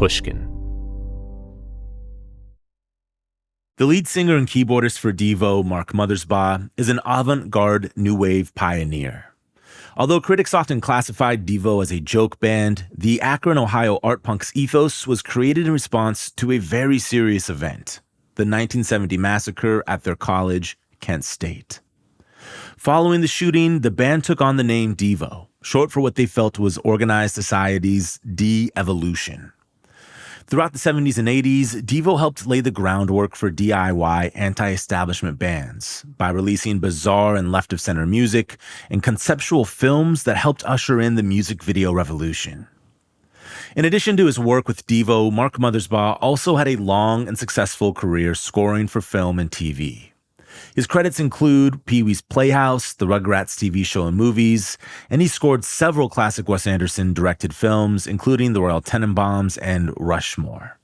Pushkin. The lead singer and keyboardist for Devo, Mark Mothersbaugh, is an avant-garde new wave pioneer. Although critics often classified Devo as a joke band, the Akron, Ohio art punk's ethos was created in response to a very serious event, the 1970 massacre at their college, Kent State. Following the shooting, the band took on the name Devo, short for what they felt was organized society's de-evolution. Throughout the 70s and 80s, Devo helped lay the groundwork for DIY anti-establishment bands by releasing bizarre and left-of-center music and conceptual films that helped usher in the music video revolution. In addition to his work with Devo, Mark Mothersbaugh also had a long and successful career scoring for film and TV. His credits include Pee-wee's Playhouse, the Rugrats TV show and movies, and he scored several classic Wes Anderson-directed films, including the Royal Tenenbaums and Rushmore.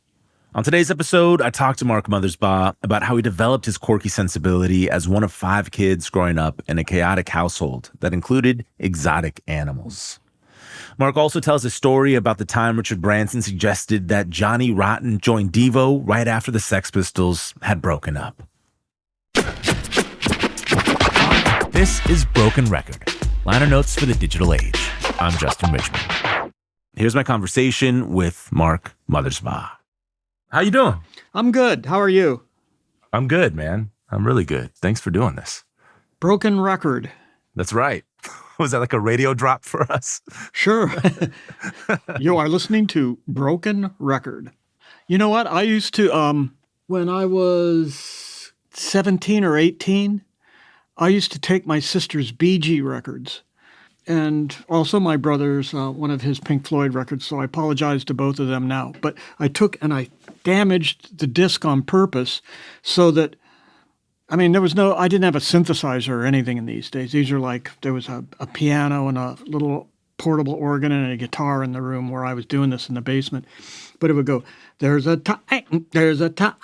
On today's episode, I talked to Mark Mothersbaugh about how he developed his quirky sensibility as one of 5 kids growing up in a chaotic household that included exotic animals. Mark also tells a story about the time Richard Branson suggested that Johnny Rotten join Devo right after the Sex Pistols had broken up. This is Broken Record, liner notes for the digital age. I'm Justin Richmond. Here's my conversation with Mark Mothersbaugh. How you doing? I'm good. How are you? I'm good, man. I'm really good. Thanks for doing this. Broken Record. That's right. Was that like a radio drop for us? Sure. You are listening to Broken Record. You know what? I used to, when I was 17 or 18, I used to take my sister's Bee Gee records and also my brother's, one of his Pink Floyd records, so I apologize to both of them now. But I took and I damaged the disc on purpose so that, I mean, I didn't have a synthesizer or anything in these days. These are like, there was a piano and a little portable organ and a guitar in the room where I was doing this in the basement. But it would go, there's a time, there's a time,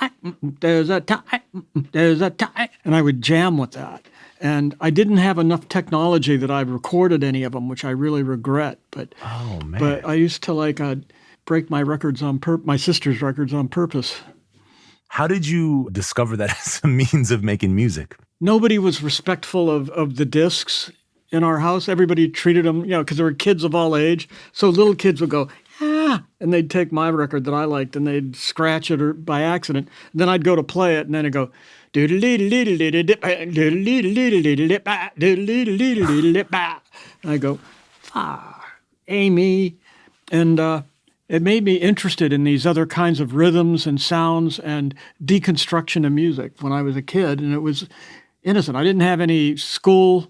there's a time, there's a time. And I would jam with that. And I didn't have enough technology that I recorded any of them, which I really regret. But But I used to break my records my sister's records on purpose. How did you discover that as a means of making music? Nobody was respectful of the discs in our house. Everybody treated them, because there were kids of all age. So little kids would go, ah, and they'd take my record that I liked and they'd scratch it or by accident. And then I'd go to play it and then it'd go, and I go, Amy. And it made me interested in these other kinds of rhythms and sounds and deconstruction of music when I was a kid. And it was innocent. I didn't have any school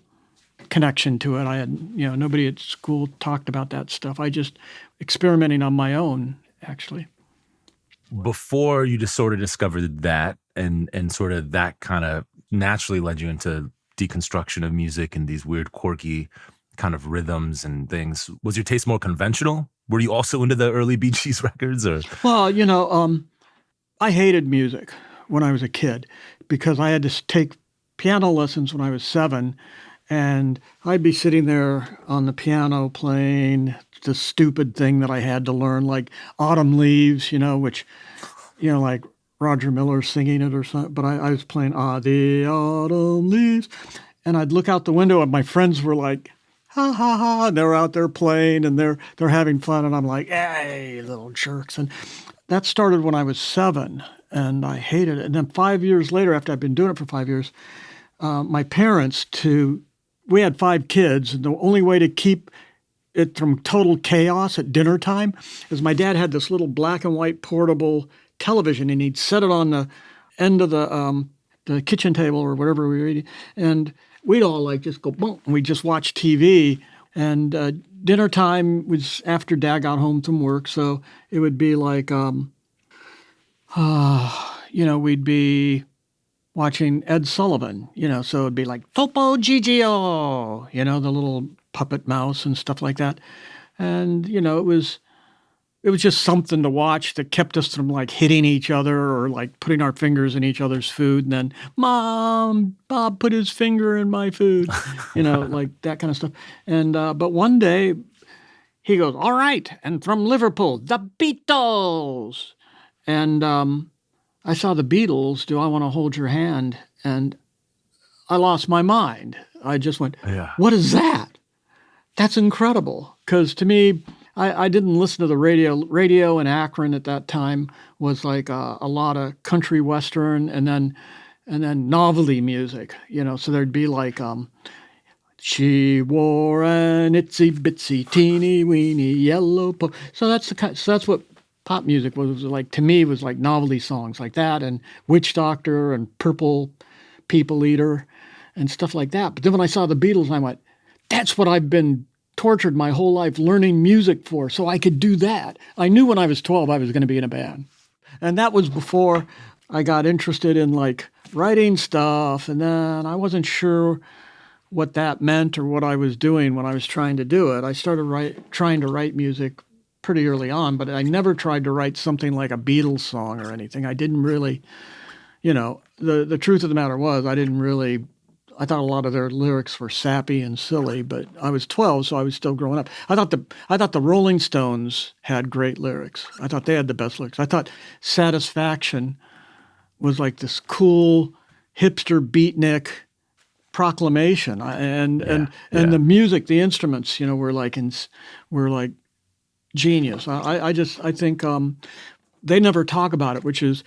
connection to it. I had, nobody at school talked about that stuff. I just experimenting on my own, actually. Before you just sort of discovered that and sort of that kind of naturally led you into deconstruction of music and these weird, quirky kind of rhythms and things, was your taste more conventional? Were you also into the early Bee Gees records? Or? Well, I hated music when I was a kid because I had to take piano lessons when I was 7. And I'd be sitting there on the piano playing the stupid thing that I had to learn, like Autumn Leaves, which, like Roger Miller singing it or something. But I was playing the Autumn Leaves. And I'd look out the window and my friends were like, ha, ha, ha. And they're out there playing and they're having fun. And I'm like, hey, little jerks. And that started when I was 7 and I hated it. And then 5 years later, after I'd been doing it for 5 years, my parents we had 5 kids, and the only way to keep it from total chaos at dinner time is my dad had this little black and white portable television, and he'd set it on the end of the kitchen table or whatever we were eating, and we'd all just go boom, and we'd just watch TV. And dinner time was after Dad got home from work, so it would be like, we'd be watching Ed Sullivan, so it'd be like Topo Gigio, the little puppet mouse and stuff like that. And, it was just something to watch that kept us from hitting each other or putting our fingers in each other's food. And then, Mom, Bob put his finger in my food, that kind of stuff. And, but one day, he goes, all right, and from Liverpool, the Beatles. And I saw the Beatles, Do I Want to Hold Your Hand? And I lost my mind. I just went, Yeah. what is that? That's incredible. Because to me, I didn't listen to the radio. Radio in Akron at that time was like a lot of country western and then novelty music, So there'd be like, she wore an itsy bitsy teeny weeny yellow. So that's what pop music was like to me. Was like novelty songs like that and Witch Doctor and Purple People Eater and stuff like that. But then when I saw the Beatles, I went, that's what I've been tortured my whole life learning music for, so I could do that. I knew when I was 12 I was going to be in a band. And that was before I got interested in like writing stuff. And then I wasn't sure what that meant or what I was doing when I was trying to do it. I started trying to write music pretty early on, but I never tried to write something like a Beatles song or anything. I didn't really, the truth of the matter was I thought a lot of their lyrics were sappy and silly, but I was 12, so I was still growing up. I thought the Rolling Stones had great lyrics. I thought they had the best lyrics. I thought Satisfaction was like this cool hipster beatnik proclamation, and the music, the instruments, were like genius. I think they never talk about it,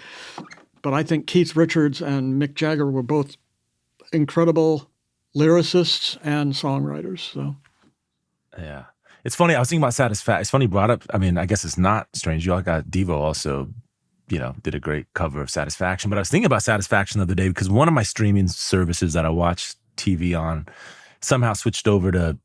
but I think Keith Richards and Mick Jagger were both incredible lyricists and songwriters. So, yeah, it's funny. I was thinking about Satisfaction. It's funny you brought up. I mean, I guess it's not strange. You all got Devo also, did a great cover of Satisfaction. But I was thinking about Satisfaction the other day because one of my streaming services that I watch TV on somehow switched over to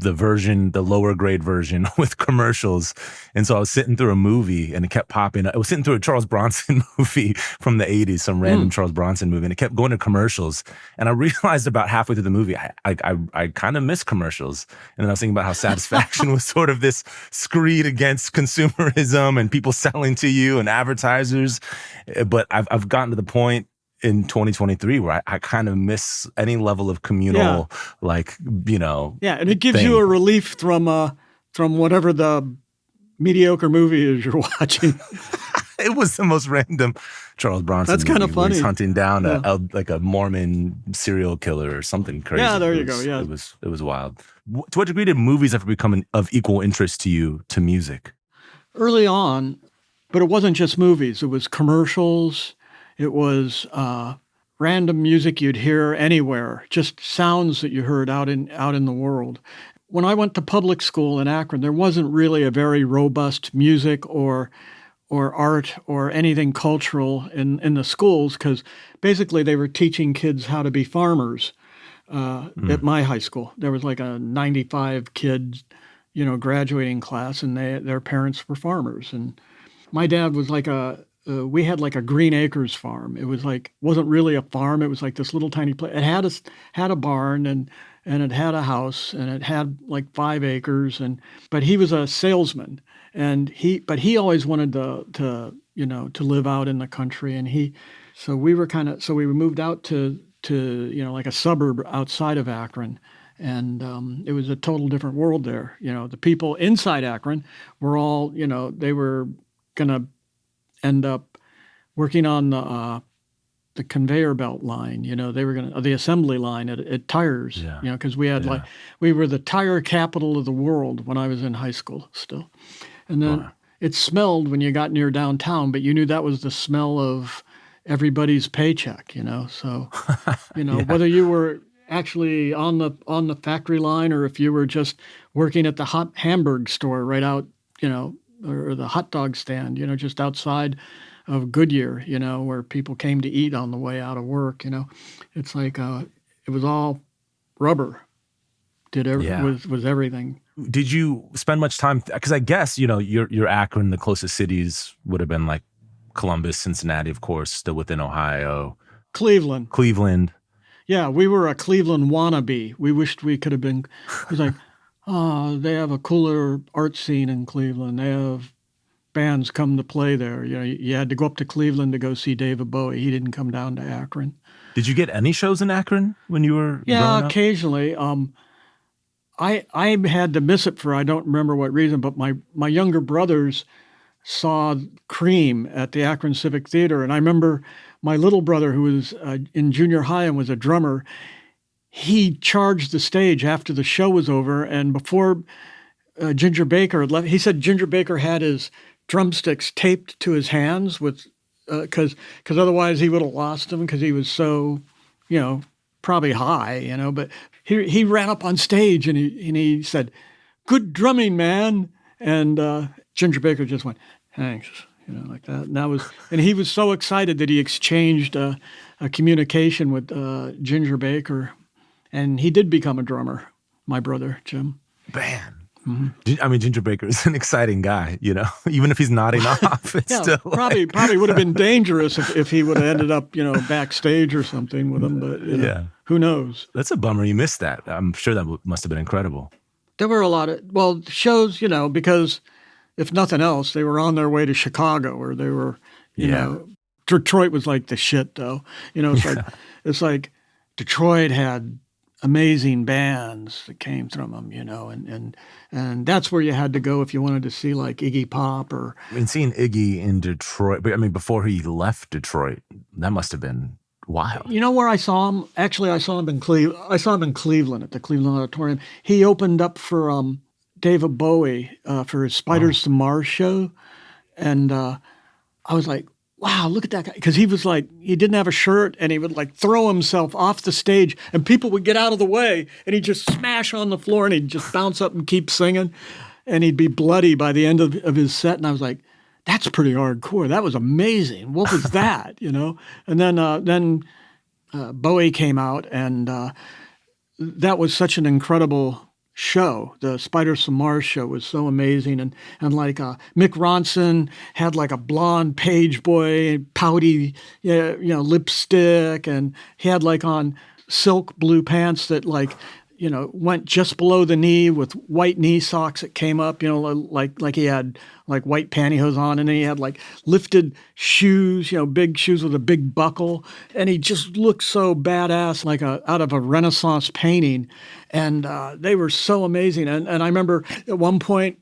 the lower grade version with commercials. And so I was sitting through a movie and it kept popping up. I was sitting through a Charles Bronson movie from the 80s, some random Charles Bronson movie, and it kept going to commercials. And I realized about halfway through the movie, I kind of miss commercials. And then I was thinking about how Satisfaction was sort of this screed against consumerism and people selling to you and advertisers. But I've gotten to the point in 2023 where I kind of miss any level of communal, Yeah, and it gives you a relief from whatever the mediocre movie is you're watching. It was the most random Charles Bronson That's kind of funny. He's hunting down a Mormon serial killer or something crazy. Yeah, there you go. Yeah. It was wild. To what degree did movies ever become of equal interest to you to music? Early on, but it wasn't just movies. It was commercials. It was random music you'd hear anywhere, just sounds that you heard out in the world. When I went to public school in Akron, there wasn't really a very robust music or art or anything cultural in the schools because basically they were teaching kids how to be farmers. At my high school, there was like a 95 kids, graduating class, and their parents were farmers. And my dad was like we had like a Green Acres farm. It was like, wasn't really a farm. It was like this little tiny place. It had a barn and it had a house and it had like 5 acres. But he was a salesman and he always wanted to live out in the country. So we moved out to like a suburb outside of Akron. And it was a total different world there. The people inside Akron were all, they were going to end up working on the conveyor belt line. They were the assembly line at tires. Because we were the tire capital of the world when I was in high school still. And then it smelled when you got near downtown, but you knew that was the smell of everybody's paycheck. So whether you were actually on the factory line or if you were just working at the hot Hamburg store right out, or the hot dog stand, just outside of Goodyear, where people came to eat on the way out of work, It's like it was all rubber. Was everything. Did you spend much time? Because I guess, your Akron, the closest cities would have been like Columbus, Cincinnati, of course, still within Ohio. Cleveland. Yeah, we were a Cleveland wannabe. We wished we could have been. It was like, they have a cooler art scene in Cleveland. They have bands come to play there. You had to go up to Cleveland to go see David Bowie. He didn't come down to Akron. Did you get any shows in Akron when you were growing up? Occasionally. I had to miss it for I don't remember what reason, but my younger brothers saw Cream at the Akron Civic Theater, and I remember my little brother, who was in junior high and was a drummer, he charged the stage after the show was over, and before Ginger Baker had left, he said Ginger Baker had his drumsticks taped to his hands with because otherwise he would have lost them because he was so, probably high, But he ran up on stage and he said, "Good drumming, man," and Ginger Baker just went, "Thanks," like that. And he was so excited that he exchanged a communication with Ginger Baker, and he did become a drummer. My brother Jim. Man. Mm-hmm. I mean, Ginger Baker is an exciting guy, even if he's nodding off. It's yeah, still probably would have been dangerous if he would have ended up, backstage or something with him. But who knows? That's a bummer. You missed that. I'm sure that must have been incredible. There were a lot of shows, because if nothing else, they were on their way to Chicago, or they were, Detroit was like the shit, though. It's like Detroit had amazing bands that came from them, and that's where you had to go if you wanted to see like Iggy Pop or. I mean, seeing Iggy in Detroit, but I mean, before he left Detroit, that must have been wild. You know where I saw him? Actually, I saw him in Cleveland at the Cleveland Auditorium. He opened up for David Bowie for his Spiders to Mars show, and I was like, wow, look at that guy. Because he was like, he didn't have a shirt, and he would like throw himself off the stage, and people would get out of the way, and he'd just smash on the floor, and he'd just bounce up and keep singing, and he'd be bloody by the end of his set. And I was like, that's pretty hardcore. That was amazing. What was that, And then Bowie came out, and that was such an incredible show. The Spiders from Mars show was so amazing, and like Mick Ronson had like a blonde page boy, pouty, lipstick, and he had like on silk blue pants that like went just below the knee with white knee socks that came up, like he had like white pantyhose on, and then he had like lifted shoes, big shoes with a big buckle, and he just looked so badass, like out of a Renaissance painting, and they were so amazing. And I remember at one point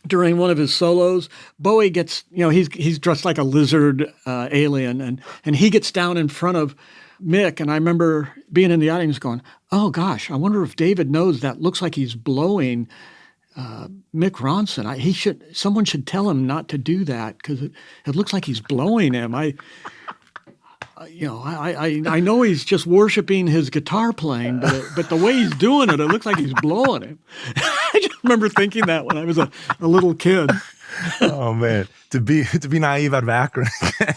during one of his solos, Bowie gets, he's dressed like a lizard alien, and he gets down in front of Mick, and I remember being in the audience going, oh gosh, I wonder if David knows that looks like he's blowing Mick Ronson. Someone should tell him not to do that because it looks like he's blowing him. I know he's just worshiping his guitar playing, but the way he's doing it looks like he's blowing him. I just remember thinking that when I was a little kid. Oh man, to be naive out of Akron.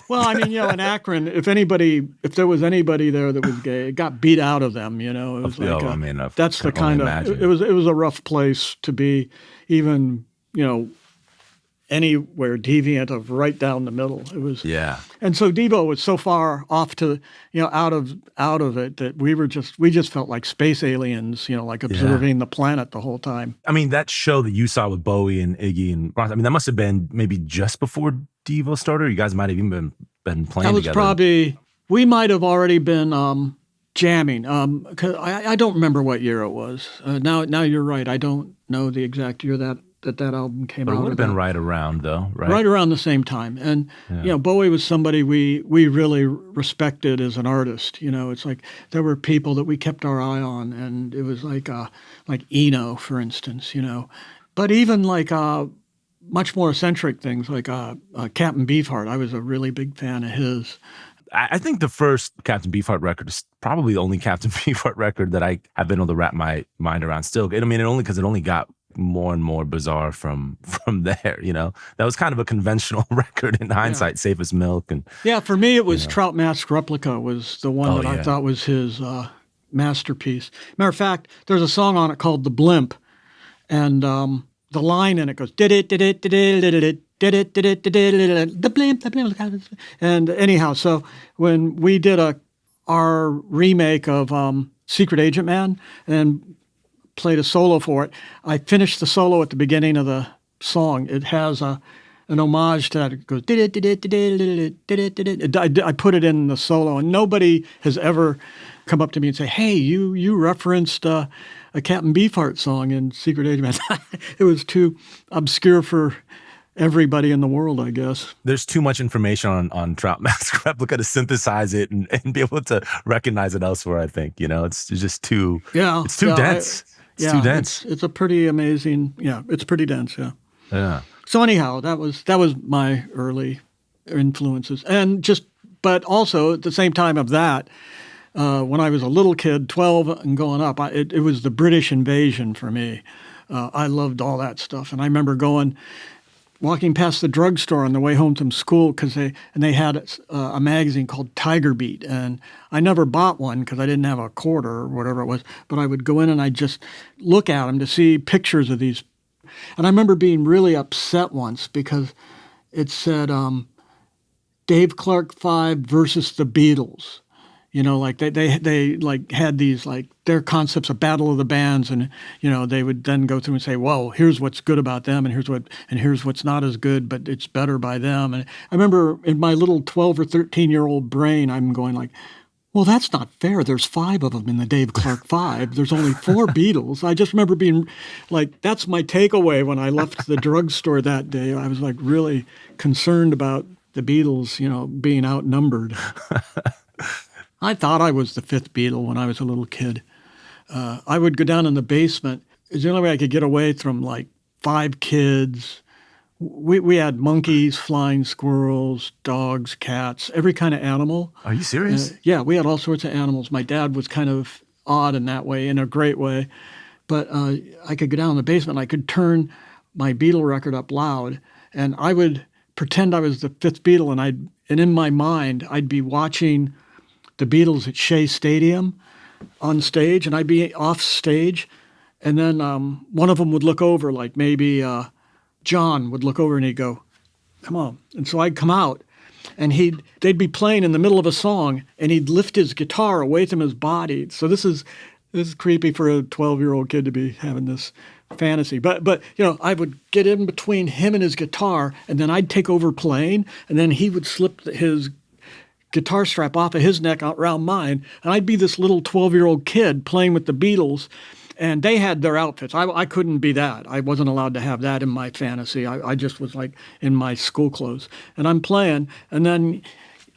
Well, I mean, in Akron, if there was anybody there that was gay, it got beat out of them. It was like that's the kind of it was a rough place to be, even anywhere deviant of right down the middle. It was and so Devo was so far off to out of it that we just felt like space aliens, like observing the planet the whole time. I mean, that show that you saw with Bowie and Iggy and Ron, I mean, that must have been maybe just before Devo started. You guys might have even been playing together. Probably we might have already been jamming. Cause I don't remember what year it was. Now you're right. I don't know the exact year that album came out. But it would have been right around, though, right? Right around the same time. And, Bowie was somebody we really respected as an artist. It's like there were people that we kept our eye on, and it was like Eno, for instance, But even like much more eccentric things like Captain Beefheart. I was a really big fan of his. I think the first Captain Beefheart record is probably the only Captain Beefheart record that I have been able to wrap my mind around still. I mean, it only got more and more bizarre from there, That was kind of a conventional record in hindsight, Safe as Milk. And for me, it was Trout Mask Replica was the one that I thought was his masterpiece. Matter of fact, there's a song on it called The Blimp, and the line in it goes, the blimp. And anyhow, so when we did our remake of Secret Agent Man and played a solo for it, I finished the solo at the beginning of the song. It has an homage to that. It goes, I put it in the solo, and nobody has ever come up to me and say, hey, you referenced a Captain Beefheart song in Secret Agent. It was too obscure for everybody in the world, I guess. There's too much information on Trout Mask Replica to synthesize it and be able to recognize it elsewhere, I think. It's just too, it's too dense. It's too dense. It's a pretty amazing, it's pretty dense, Yeah. So anyhow, that was my early influences. But also at the same time of that, when I was a little kid, 12 and going up, it was the British invasion for me. I loved all that stuff. And I remember walking past the drugstore on the way home from school because they had a magazine called Tiger Beat, and I never bought one because I didn't have a quarter or whatever it was. But I would go in and I'd just look at them to see pictures of these. And I remember being really upset once because it said Dave Clark 5 versus the Beatles. Like they like had these like their concepts of battle of the bands, and they would then go through and say, "Well, here's what's good about them, and here's what's not as good, but it's better by them." And I remember in my little 12 or 13-year-old brain, I'm going like, "Well, that's not fair. There's 5 of them in the Dave Clark 5. There's only 4 Beatles." I just remember being like, that's my takeaway when I left the drugstore that day. I was like really concerned about the Beatles, being outnumbered. I thought I was the 5th Beatle when I was a little kid. I would go down in the basement. It was the only way I could get away from like 5 kids. We had monkeys, flying squirrels, dogs, cats, every kind of animal. Are you serious? Yeah, we had all sorts of animals. My dad was kind of odd in that way, in a great way. But I could go down in the basement and I could turn my Beatle record up loud, and I would pretend I was the 5th Beatle, and in my mind I'd be watching the Beatles at Shea Stadium on stage, and I'd be off stage, and then one of them would look over, like maybe John would look over and he'd go, "Come on." And so I'd come out, and they'd be playing in the middle of a song, and he'd lift his guitar away from his body. So this is creepy for a 12-year-old kid to be having this fantasy. But I would get in between him and his guitar, and then I'd take over playing, and then he would slip his guitar strap off of his neck around mine, and I'd be this little 12-year-old kid playing with the Beatles, and they had their outfits. I couldn't be that. I wasn't allowed to have that in my fantasy. I just was like in my school clothes, and I'm playing, and then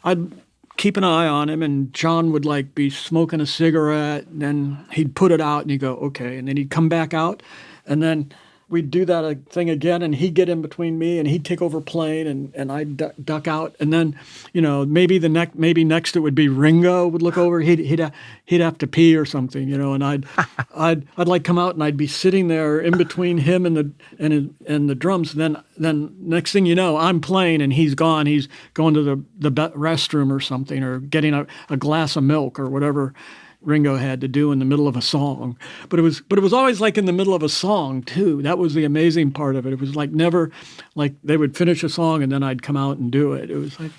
I'd keep an eye on him, and John would like be smoking a cigarette, and then he'd put it out, and he'd go, "Okay," and then he'd come back out, and then we'd do that thing again, and he'd get in between me, and he'd take over playing, and I'd duck out, and then, maybe next it would be Ringo would look over. He'd have to pee or something, and I'd like come out, and I'd be sitting there in between him and the drums. And then next thing you know, I'm playing, and he's gone. He's going to the restroom or something, or getting a glass of milk or whatever Ringo had to do in the middle of a song. But it was always like in the middle of a song too. That was the amazing part of it. It was like never like they would finish a song and then I'd come out and do it. It was like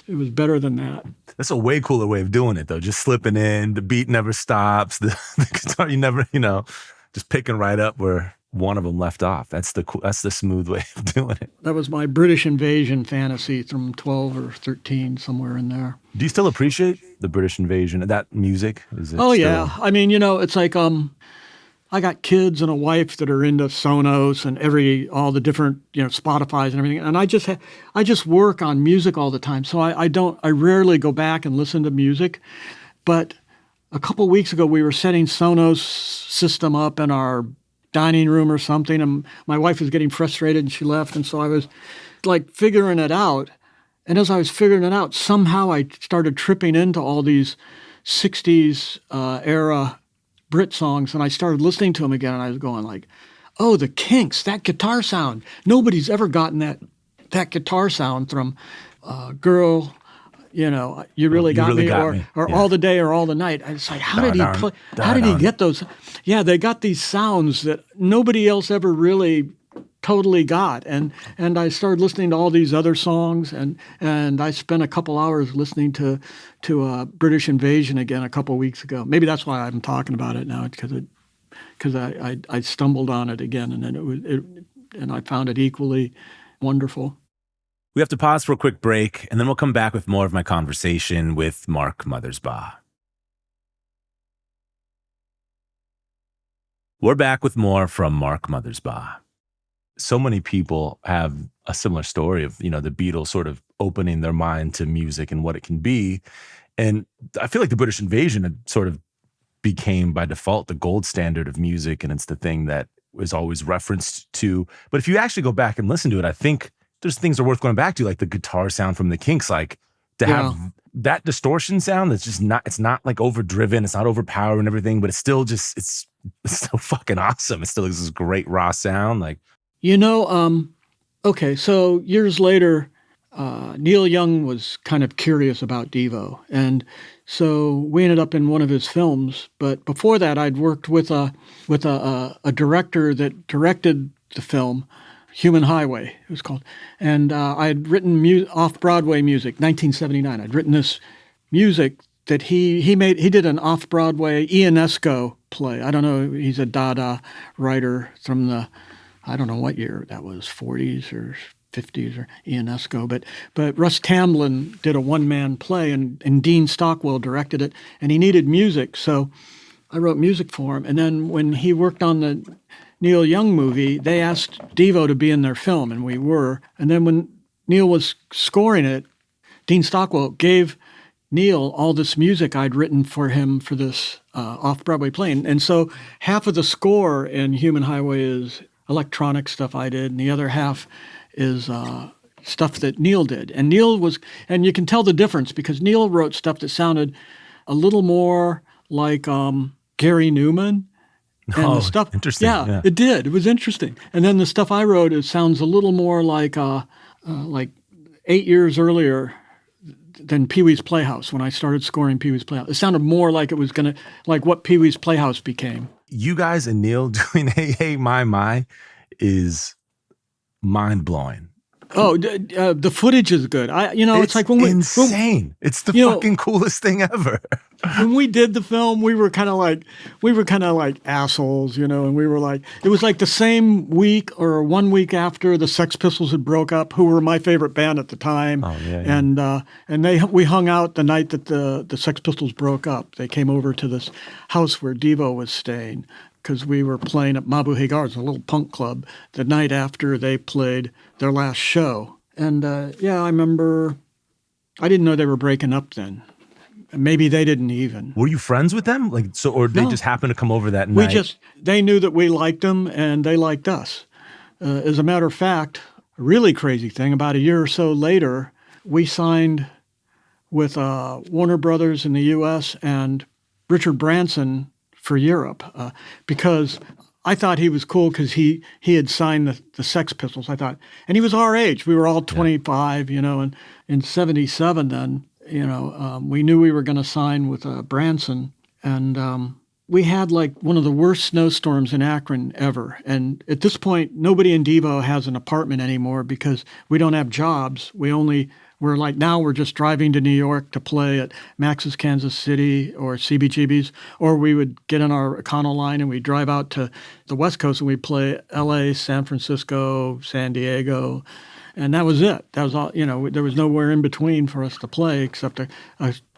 it was better than that. That's a way cooler way of doing it though. Just slipping in, the beat never stops, the guitar you never, just picking right up where one of them left off. That's the smooth way of doing it. That was my British invasion fantasy from 12 or 13, somewhere in there. Do you still appreciate the British invasion? That music? Yeah. I mean, it's like I got kids and a wife that are into Sonos and all the different, Spotify's and everything. And I just work on music all the time. So I rarely go back and listen to music. But a couple weeks ago, we were setting Sonos system up in our dining room or something, and my wife was getting frustrated and she left, and so I was like figuring it out, and as I was figuring it out, somehow I started tripping into all these 60s era Brit songs, and I started listening to them again, and I was going like, oh, the Kinks, that guitar sound, nobody's ever gotten that guitar sound from Girl, you really got me, or All the Day or All the Night. I was like, how did he get those? Yeah, they got these sounds that nobody else ever really totally got. And I started listening to all these other songs, and I spent a couple hours listening to British Invasion again a couple weeks ago. Maybe that's why I'm talking about it now, because I stumbled on it again, and then and I found it equally wonderful. We have to pause for a quick break, and then we'll come back with more of my conversation with Mark Mothersbaugh. We're back with more from Mark Mothersbaugh. So many people have a similar story of, the Beatles sort of opening their mind to music and what it can be. And I feel like the British invasion had sort of became by default the gold standard of music, and it's the thing that was always referenced to. But if you actually go back and listen to it, I think there's things that are worth going back to, like the guitar sound from the Kinks, like to have that distortion sound that's just not, it's not like overdriven, it's not overpowering and everything, but it's still just, it's so fucking awesome. It still is this great raw sound. Like, okay, so years later, Neil Young was kind of curious about Devo, and so we ended up in one of his films. But before that, I'd worked with a director that directed the film, Human Highway, it was called, and I'd written off-Broadway music, 1979. I'd written this music that he made. He did an off-Broadway Ionesco play. I don't know. He's a Dada writer from the, I don't know what year that was, 40s or 50s or Ionesco, but Russ Tamblyn did a one-man play, and Dean Stockwell directed it, and he needed music, so I wrote music for him. And then when he worked on the Neil Young movie, they asked Devo to be in their film, and we were. And then when Neil was scoring it, Dean Stockwell gave Neil all this music I'd written for him for this off-Broadway play. And so half of the score in Human Highway is electronic stuff I did, and the other half is stuff that Neil did. And and you can tell the difference because Neil wrote stuff that sounded a little more like Gary Newman. And the stuff, interesting. Yeah, it did. It was interesting. And then the stuff I wrote, it sounds a little more like 8 years earlier than Pee-wee's Playhouse, when I started scoring Pee-wee's Playhouse. It sounded more like it was like what Pee-wee's Playhouse became. You guys and Neil doing Hey, Hey, My is mind-blowing. Oh, the footage is good. It's like when insane. It's the fucking coolest thing ever. When we did the film, we were kind of like assholes, and we were like, it was like the same week or 1 week after the Sex Pistols had broke up, who were my favorite band at the time. Oh, yeah. And we hung out the night that the Sex Pistols broke up. They came over to this house where Devo was staying, because we were playing at Mabu Hagar's, a little punk club, the night after they played their last show. And I remember, I didn't know they were breaking up then. Maybe they didn't even. Were you friends with them? Or they just happened to come over that night? They knew that we liked them and they liked us. As a matter of fact, a really crazy thing, about a year or so later, we signed with Warner Brothers in the U.S. and Richard Branson for Europe, because I thought he was cool because he had signed the Sex Pistols, I thought. And he was our age. We were all 25, and in 77 then, we knew we were going to sign with Branson. And we had like one of the worst snowstorms in Akron ever. And at this point, nobody in Devo has an apartment anymore because we don't have jobs. We're just driving to New York to play at Max's Kansas City or CBGB's, or we would get in our Econoline and we'd drive out to the West Coast and we'd play LA, San Francisco, San Diego, and that was it. That was all, there was nowhere in between for us to play except a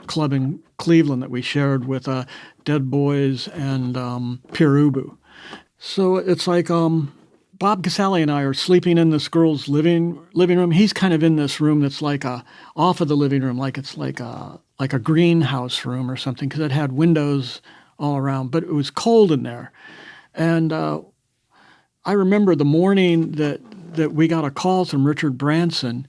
club in Cleveland that we shared with Dead Boys and Pere Ubu. So it's like Bob Casale and I are sleeping in this girl's living room. He's kind of in this room that's like off of the living room, like it's like a greenhouse room or something, because it had windows all around, but it was cold in there. And I remember the morning that we got a call from Richard Branson,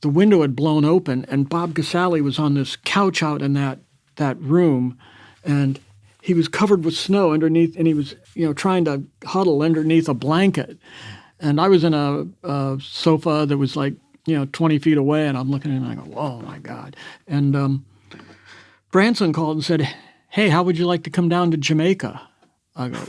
the window had blown open, and Bob Casale was on this couch out in that room, and he was covered with snow underneath, and he was, trying to huddle underneath a blanket. And I was in a sofa that was like, 20 feet away, and I'm looking at him and I go, oh my God. And Branson called and said, hey, how would you like to come down to Jamaica? I go,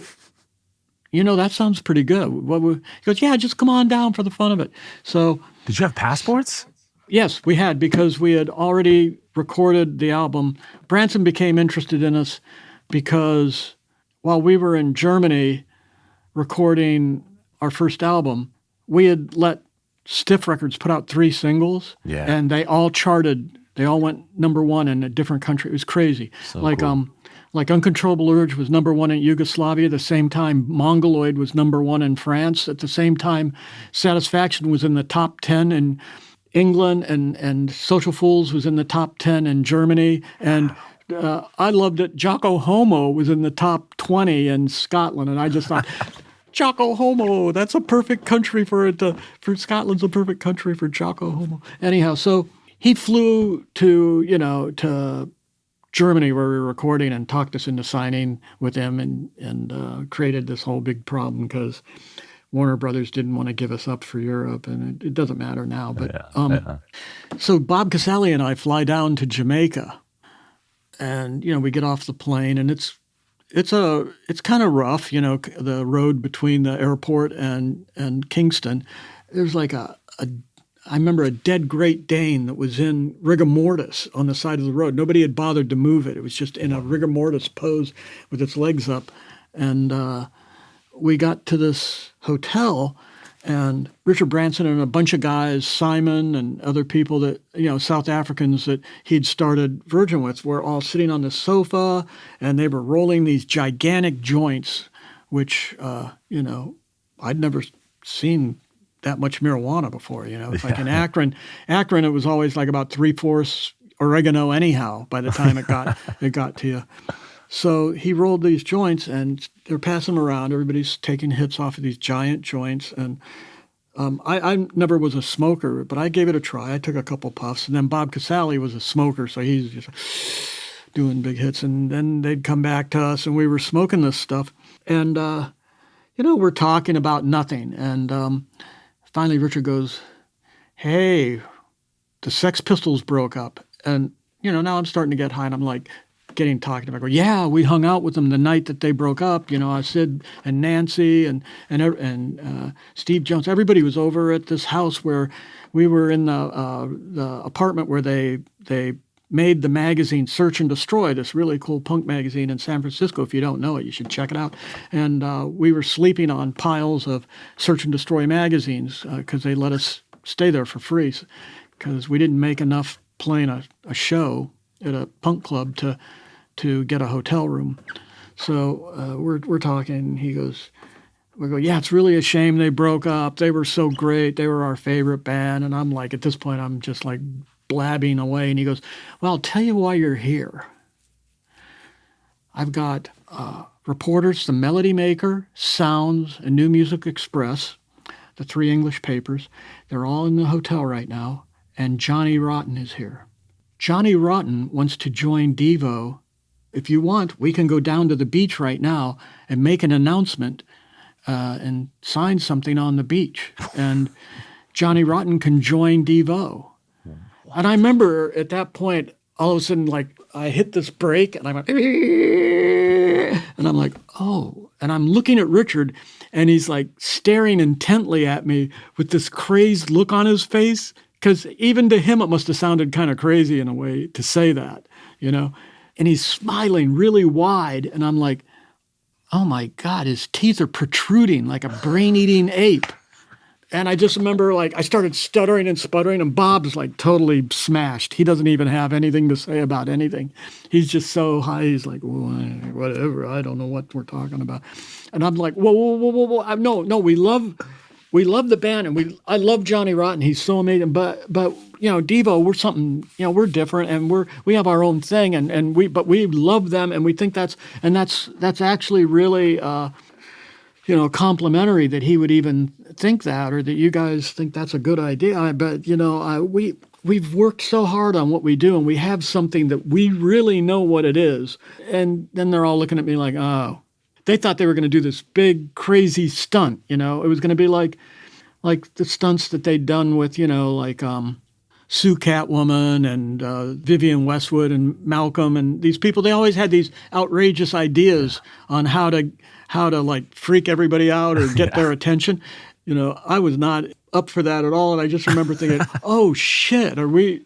that sounds pretty good. He goes, yeah, just come on down for the fun of it. So. Did you have passports? Yes, we had, because we had already recorded the album. Branson became interested in us because while we were in Germany recording our first album, we had let Stiff Records put out 3 singles, and they all charted. They all went number 1 in a different country. It was crazy. So cool. Like Uncontrollable Urge was #1 in Yugoslavia, the same time Mongoloid was #1 in France, at the same time Satisfaction was in the top 10 in England, and Social Fools was in the top 10 in Germany, and I loved it. Jocko Homo was in the top 20 in Scotland, and I just thought, Jocko Homo, that's a perfect country for Scotland's a perfect country for Jocko Homo. Anyhow, so he flew to Germany where we were recording and talked us into signing with him, and created this whole big problem because Warner Brothers didn't want to give us up for Europe, and it doesn't matter now. But so Bob Casale and I fly down to Jamaica, and we get off the plane, and it's kind of rough, the road between the airport and Kingston. There's like I remember a dead Great Dane that was in rigor mortis on the side of the road. Nobody had bothered to move it. It was just in a rigor mortis pose with its legs up. And we got to this hotel, and Richard Branson and a bunch of guys, Simon and other people that, South Africans that he'd started Virgin with, were all sitting on the sofa, and they were rolling these gigantic joints, which, I'd never seen that much marijuana before. It's like in Akron, it was always like about 3/4 oregano anyhow by the time it got to you. So he rolled these joints, and they're passing them around. Everybody's taking hits off of these giant joints. And I never was a smoker, but I gave it a try. I took a couple puffs. And then Bob Casale was a smoker, so he's just doing big hits. And then they'd come back to us, and we were smoking this stuff. And, we're talking about nothing. And finally Richard goes, "Hey, the Sex Pistols broke up." And, now I'm starting to get high, and I'm like, talking about, yeah, we hung out with them the night that they broke up. Sid and Nancy and Steve Jones. Everybody was over at this house where we were in the apartment where they made the magazine Search and Destroy, this really cool punk magazine in San Francisco. If you don't know it, you should check it out. And we were sleeping on piles of Search and Destroy magazines because they let us stay there for free because we didn't make enough playing a show at a punk club to get a hotel room. So we're talking. We go, yeah, it's really a shame they broke up. They were so great. They were our favorite band. And I'm like, at this point, I'm just like blabbing away. And he goes, well, I'll tell you why you're here. I've got reporters, the Melody Maker, Sounds, and New Music Express, the 3 English papers. They're all in the hotel right now. And Johnny Rotten is here. Johnny Rotten wants to join Devo. If you want, we can go down to the beach right now and make an announcement and sign something on the beach. And Johnny Rotten can join Devo. And I remember at that point, all of a sudden, like, I hit this brake, and I went, and I'm like, oh. And I'm looking at Richard, and he's like staring intently at me with this crazed look on his face. Because even to him, it must have sounded kind of crazy in a way to say that, And he's smiling really wide. And I'm like, oh, my God, his teeth are protruding like a brain-eating ape. And I just remember, like, I started stuttering and sputtering, and Bob's, like, totally smashed. He doesn't even have anything to say about anything. He's just so high. He's like, well, whatever. I don't know what we're talking about. And I'm like, whoa. No, we love the band, and I love Johnny Rotten. He's so amazing. But Devo, we're something. We're different, and we have our own thing, but we love them, and we think that's actually really complimentary that he would even think that, or that you guys think that's a good idea. But we've worked so hard on what we do, and we have something that we really know what it is. And then they're all looking at me like, oh. They thought they were going to do this big, crazy stunt, It was going to be like the stunts that they'd done with, Sue Catwoman and Vivian Westwood and Malcolm and these people. They always had these outrageous ideas on how to like freak everybody out or get their attention. I was not up for that at all. And I just remember thinking, oh, shit,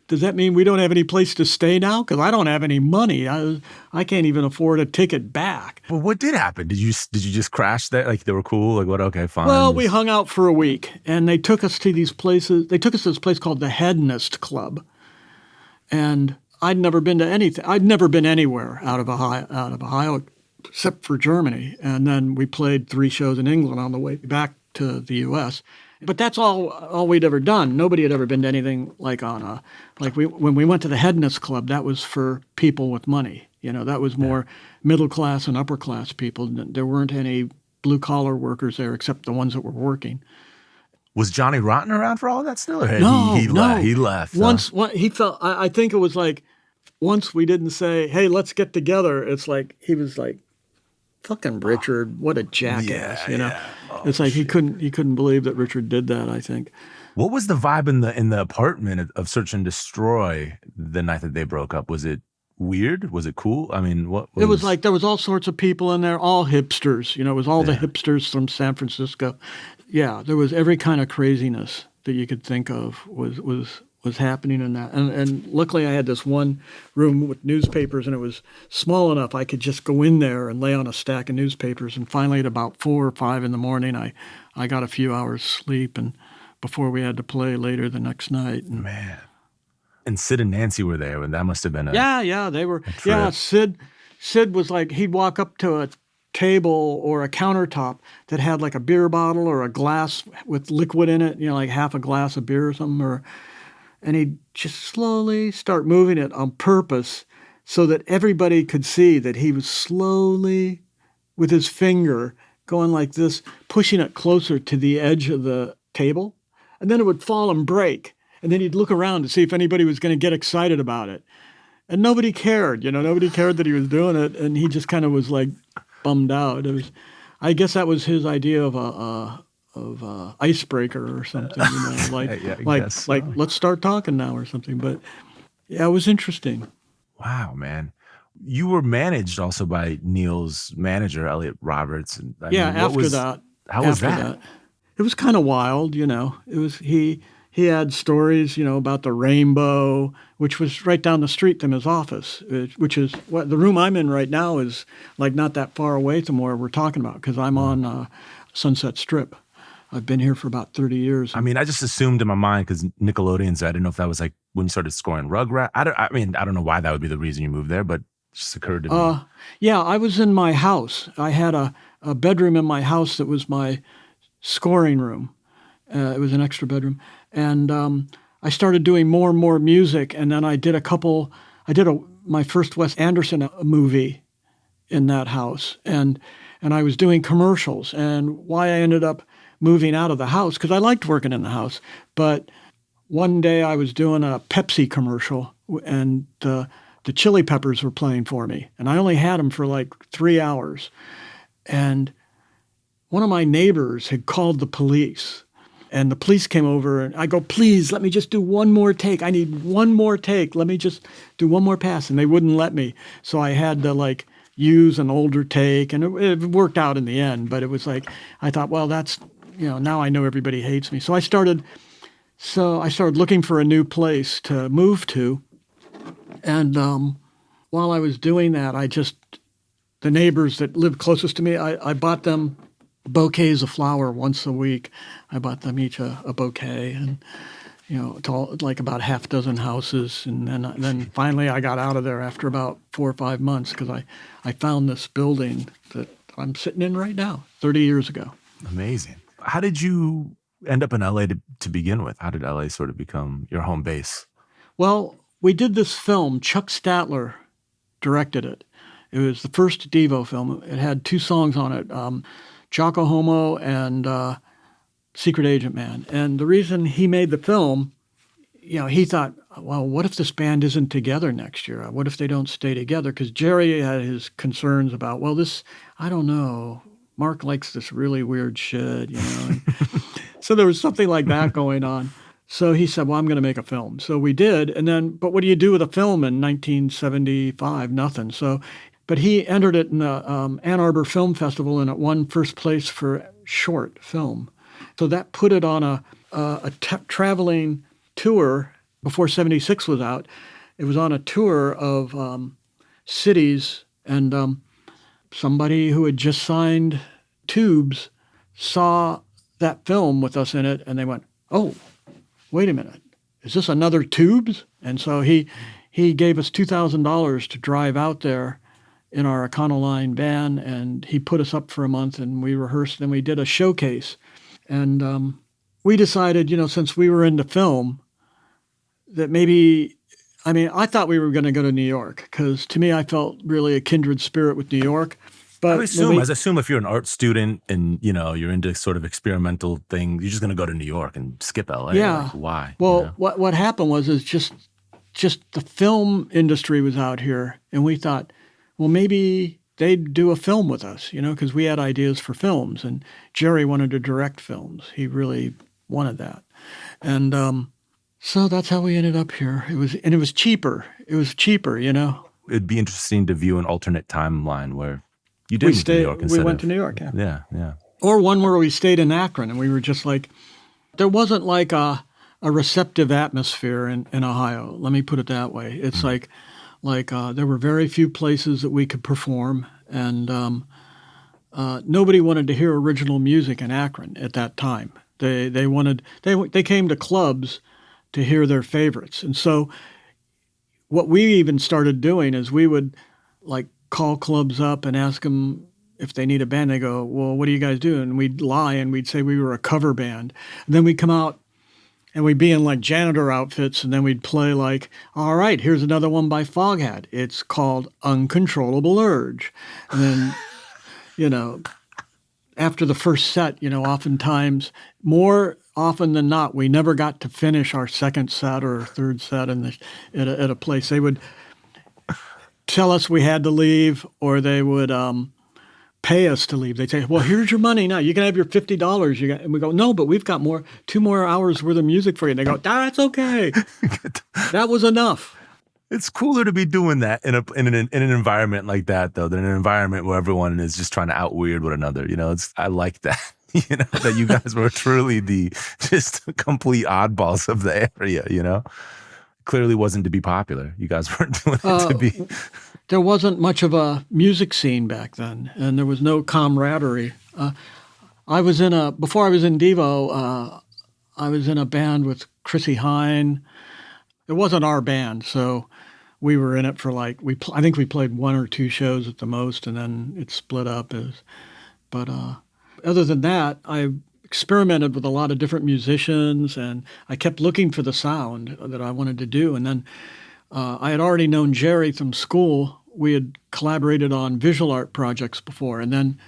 does that mean we don't have any place to stay now? Because I don't have any money. I can't even afford a ticket back. Well, what did happen? Did you just crash there? Like, they were cool? Like, what? Okay, fine. Well, we hung out for a week, and they took us to these places. They took us to this place called the Hedonist Club. And I'd never been to anything. I'd never been anywhere out of Ohio except for Germany. And then we played 3 shows in England on the way back to the U.S. But that's all we'd ever done. Nobody had ever been to anything like when we went to the Hedonist Club, that was for people with money. That was more middle class and upper class people. There weren't any blue collar workers there except the ones that were working. Was Johnny Rotten around for all of that still? Or No, he left. Once he felt, I think it was like, once we didn't say, "Hey, let's get together," it's like he was like, "Fucking Richard, what a jackass!" Oh, it's like he couldn't believe that Richard did that. I think. What was the vibe in the apartment of Search and Destroy the night that they broke up? Was it weird? Was it cool? I mean, It was like there was all sorts of people in there, all hipsters. It was all the hipsters from San Francisco. Yeah, there was every kind of craziness that you could think of was happening in that. And luckily I had this one room with newspapers, and it was small enough I could just go in there and lay on a stack of newspapers. And finally at about 4 or 5 in the morning, I got a few hours sleep and before we had to play later the next night. And, man. And Sid and Nancy were there, and that must have been they were. Yeah, Sid was like, he'd walk up to a table or a countertop that had like a beer bottle or a glass with liquid in it, like half a glass of beer or something, and he'd just slowly start moving it on purpose so that everybody could see that he was slowly, with his finger, going like this, pushing it closer to the edge of the table, and then it would fall and break. And then he'd look around to see if anybody was going to get excited about it. And nobody cared, nobody cared that he was doing it. And he just kind of was like bummed out. I guess that was his idea of a icebreaker or something, like let's start talking now or something. But yeah, it was interesting. Wow, man. You were managed also by Neil's manager, Elliot Roberts. And after that. How was that? It was kind of wild, It was He had stories, about the Rainbow, which was right down the street from his office, which is what the room I'm in right now is like not that far away from where we're talking about because I'm on Sunset Strip. I've been here for about 30 years. I mean, I just assumed in my mind because Nickelodeon's, I didn't know if that was like when you started scoring Rugrats. I don't know why that would be the reason you moved there, but it just occurred to me. Yeah, I was in my house. I had a bedroom in my house that was my scoring room. It was an extra bedroom. And I started doing more and more music, and then I did my first Wes Anderson movie in that house, and I was doing commercials. And why I ended up moving out of the house, because I liked working in the house, but one day I was doing a Pepsi commercial, and the Chili Peppers were playing for me, and I only had them for like 3 hours. And one of my neighbors had called the police. And the police came over, and I go, "Please, let me just do one more take. I need one more take. Let me just do one more pass." And they wouldn't let me. So I had to use an older take, and it worked out in the end. But it was like, I thought, well, that's, now I know everybody hates me. So I started looking for a new place to move to. And while I was doing that, the neighbors that lived closest to me, I bought them bouquets of flower once a week. I bought them each a bouquet, and to like about half dozen houses. And then finally I got out of there after about 4 or 5 months because I found this building that I'm sitting in right now 30 years ago. Amazing. How did you end up in LA to begin with? How did LA sort of become your home base? Well, we did this film. Chuck Statler directed it. It was the first Devo film. It had 2 songs on it. Jocko Homo and Secret Agent Man. And the reason he made the film, he thought, well, what if this band isn't together next year? What if they don't stay together? Because Jerry had his concerns about, well, I don't know. Mark likes this really weird shit, And so there was something like that going on. So he said, well, I'm going to make a film. So we did. And then, but what do you do with a film in 1975? Nothing. But he entered it in the Ann Arbor Film Festival, and it won first place for short film. So that put it on a traveling tour before 76 was out. It was on a tour of cities, and somebody who had just signed Tubes saw that film with us in it, and they went, "Oh, wait a minute, is this another Tubes?" And so he he gave us $2,000 to drive out there in our Econoline van, and he put us up for a month, and we rehearsed, and we did a showcase. And we decided, since we were into film, that maybe, I thought we were going to go to New York, because to me, I felt really a kindred spirit with New York. But I assume if you're an art student and, you're into sort of experimental thing, you're just going to go to New York and skip LA. Yeah. Like, why? Well, what happened was just the film industry was out here, and we thought, well, maybe they'd do a film with us, because we had ideas for films, and Jerry wanted to direct films. He really wanted that. And so that's how we ended up here. It was cheaper. It'd be interesting to view an alternate timeline where you did New York instead we went to New York, yeah. Yeah. Or one where we stayed in Akron, and we were just like, there wasn't like a receptive atmosphere in Ohio. Let me put it that way. It's like there were very few places that we could perform, and nobody wanted to hear original music in Akron at that time. They came to clubs to hear their favorites. And so what we even started doing is we would like call clubs up and ask them if they need a band. They go, well, what do you guys do? And we'd lie and we'd say we were a cover band. And then we'd come out and we'd be in like janitor outfits, and then we'd play like, all right, here's another one by Foghat. It's called Uncontrollable Urge. And then, after the first set, oftentimes, more often than not, we never got to finish our second set or third set at a place. They would tell us we had to leave, or they would pay us to leave. They'd say, well, here's your money now. You can have your $50. And we go, no, but we've got 2 more hours worth of music for you. And they go, that's okay. That was enough. It's cooler to be doing that in an environment like that, though, than an environment where everyone is just trying to out-weird one another. I like that, that you guys were truly the just complete oddballs of the area, Clearly wasn't to be popular. You guys weren't doing it to be. There wasn't much of a music scene back then, and there was no camaraderie. Before I was in Devo, I was in a band with Chrissy Hine. It wasn't our band, so we were in it for I think we played 1 or 2 shows at the most, and then it split up. But other than that, I experimented with a lot of different musicians, and I kept looking for the sound that I wanted to do. And then I had already known Jerry from school. We had collaborated on visual art projects before, and then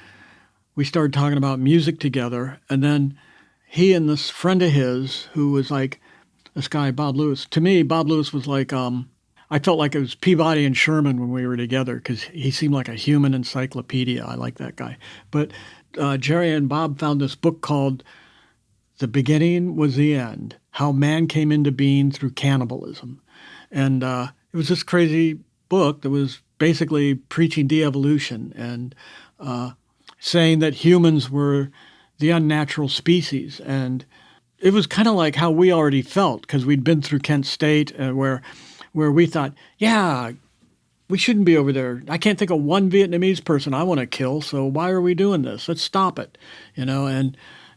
we started talking about music together. And then he and this friend of his, who was like this guy, Bob Lewis. To me, Bob Lewis was like, I felt like it was Peabody and Sherman when we were together, because he seemed like a human encyclopedia. I like that guy. But Jerry and Bob found this book called The Beginning Was the End, How Man Came into Being Through Cannibalism. And it was this crazy book that was basically preaching de-evolution and saying that humans were the unnatural species. And it was kind of like how we already felt, because we'd been through Kent State, where we thought, yeah, we shouldn't be over there. I can't think of one Vietnamese person I want to kill, so why are we doing this? Let's stop it, and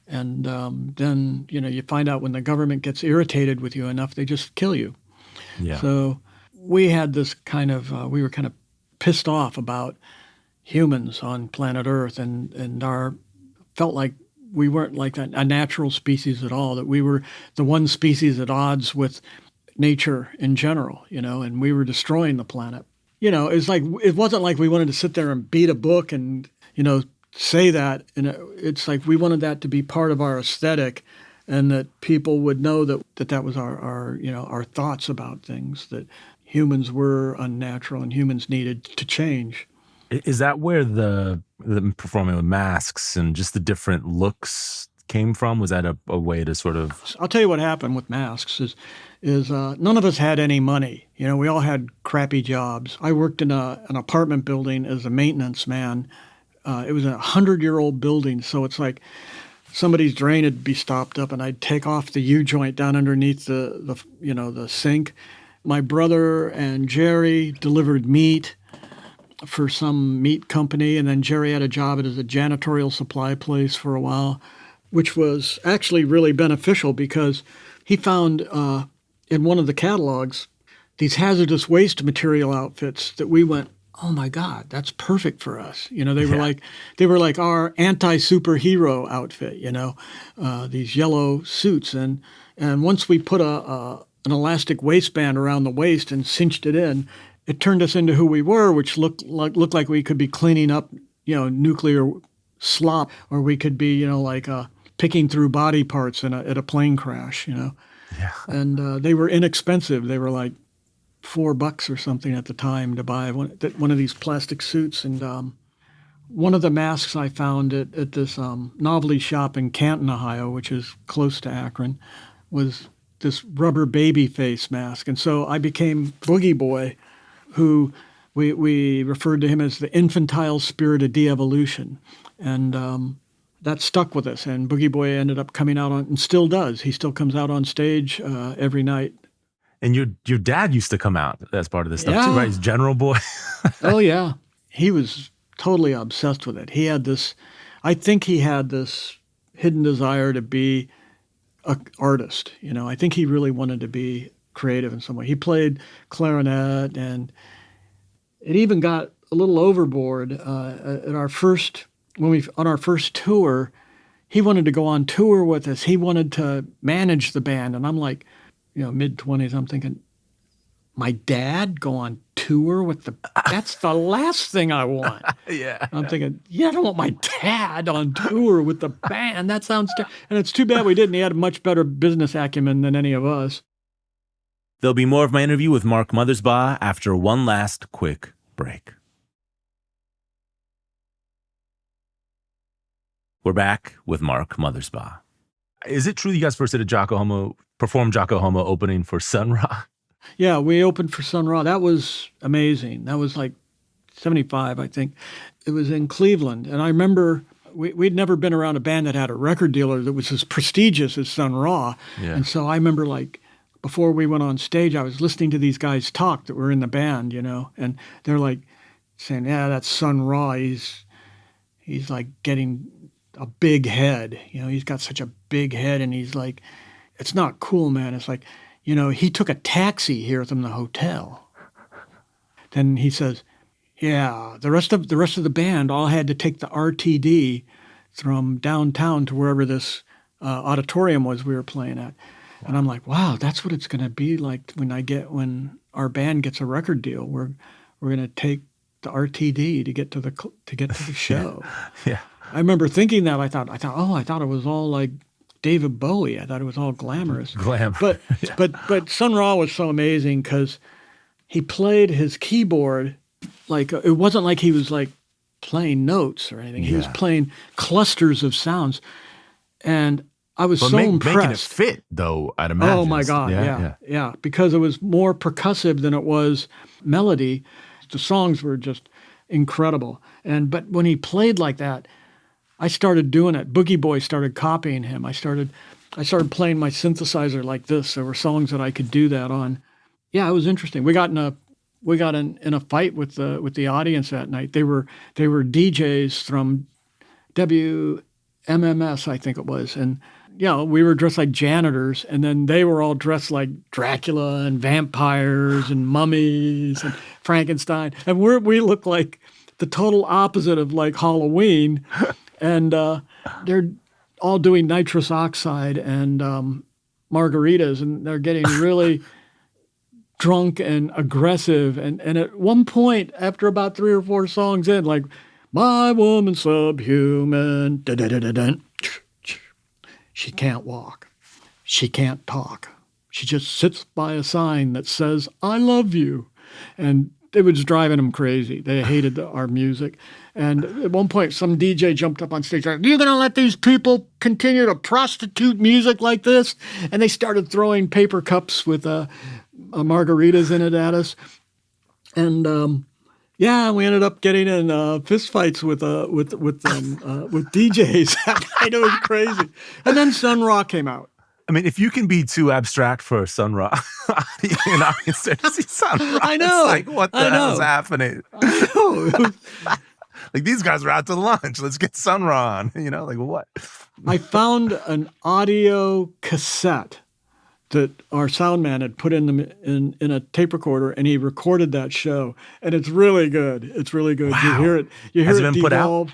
then, you find out when the government gets irritated with you enough, they just kill you. Yeah. So we had this kind of, we were kind of pissed off about humans on planet Earth, and felt like we weren't like a natural species at all, that we were the one species at odds with nature in general, and we were destroying the planet. It's like, it wasn't like we wanted to sit there and beat a book and, say that. And it's like we wanted that to be part of our aesthetic, and that people would know that was our thoughts about things, that humans were unnatural and humans needed to change. Is that where the performing with masks and just the different looks came from? Was that a way to sort of... I'll tell you what happened with masks is none of us had any money. We all had crappy jobs. I worked in an apartment building as a maintenance man. It was a 100-year-old building, so it's like somebody's drain would be stopped up, and I'd take off the U-joint down underneath the sink. My brother and Jerry delivered meat for some meat company, and then Jerry had a job at a janitorial supply place for a while, which was actually really beneficial, because he found in one of the catalogs these hazardous waste material outfits that we went, oh my God, that's perfect for us. They were like our anti-superhero outfit, these yellow suits. And once we put an elastic waistband around the waist and cinched it in, it turned us into who we were, which looked like we could be cleaning up, nuclear slop, or we could be, picking through body parts at a plane crash, Yeah. And they were inexpensive. They were like $4 or something at the time to buy one of these plastic suits. And one of the masks I found at this novelty shop in Canton, Ohio, which is close to Akron, was this rubber baby face mask. And so I became Boogie Boy, who we referred to him as the infantile spirit of de-evolution. And that stuck with us. And Boogie Boy ended up coming out on, and still does. He still comes out on stage every night. And your dad used to come out as part of this stuff too, right? He's General Boy. Oh, yeah. He was totally obsessed with it. I think he had this hidden desire to be an artist. I think he really wanted to be creative in some way. He played clarinet, and it even got a little overboard at our first tour. He wanted to go on tour with us. He wanted to manage the band, and I'm like, mid-20s, I'm thinking, my dad go on tour with that's the last thing I want. Yeah. I'm thinking, I don't want my dad on tour with the band. That sounds and it's too bad we didn't. He had a much better business acumen than any of us. There'll be more of my interview with Mark Mothersbaugh after one last quick break. We're back with Mark Mothersbaugh. Is it true you guys first did performed Jocko Homo opening for Sun Ra? Yeah, we opened for Sun Ra. That was amazing. That was like 75, I think. It was in Cleveland. And I remember we'd never been around a band that had a record dealer that was as prestigious as Sun Ra. Yeah. And so I remember, like, before we went on stage, I was listening to these guys talk that were in the band, and they're like saying, yeah, that's Sun Ra. He's like getting a big head. He's got such a big head, and he's like, it's not cool, man. It's like, he took a taxi here from the hotel. Then he says, yeah, the rest of the band all had to take the RTD from downtown to wherever this auditorium was we were playing at. Wow. And I'm like, wow, that's what it's going to be like when our band gets a record deal. We're going to take the RTD to get to the show. Yeah. I remember thinking that. I thought it was all like David Bowie. I thought it was all glamorous. Glam. But Sun Ra was so amazing because he played his keyboard like it wasn't like he was like playing notes or anything. He was playing clusters of sounds, and I was impressed. Making it fit though, I'd imagine. Oh my God, yeah, because it was more percussive than it was melody. The songs were just incredible, but when he played like that, I started doing it. Boogie Boy started copying him. I started playing my synthesizer like this. There were songs that I could do that on. Yeah, it was interesting. We got in a fight with the audience that night. They were DJs from WMMS, I think it was, and we were dressed like janitors, and then they were all dressed like Dracula and vampires and mummies and Frankenstein, and we look like the total opposite of like Halloween. And they're all doing nitrous oxide and margaritas, and they're getting really drunk and aggressive. And at one point, after about 3 or 4 songs in, like, my woman subhuman, da-da-da-da-dun, she can't walk, she can't talk, she just sits by a sign that says, I love you. And it was driving them crazy. They hated our music. And at one point, some DJ jumped up on stage, like, you're going to let these people continue to prostitute music like this? And they started throwing paper cups with margaritas in it at us. And we ended up getting in fistfights with DJs that night. It was crazy. And then Sun Ra came out. I mean, if you can be too abstract for Sun Ra, an audience there to see Sun Ra, I know. It's like, what the hell's happening? I know. Like, these guys are out to lunch. Let's get Sun Ra on. Like, what? I found an audio cassette that our sound man had put in a tape recorder, and he recorded that show. And it's really good. It's really good. Wow. You hear it. You hear Has it it been put out? devolve.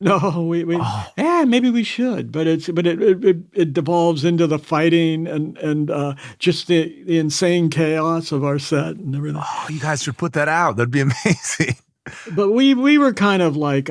No, maybe we should, but it devolves into the fighting and just the insane chaos of our set and everything. Oh, you guys should put that out. That'd be amazing. But we were kind of like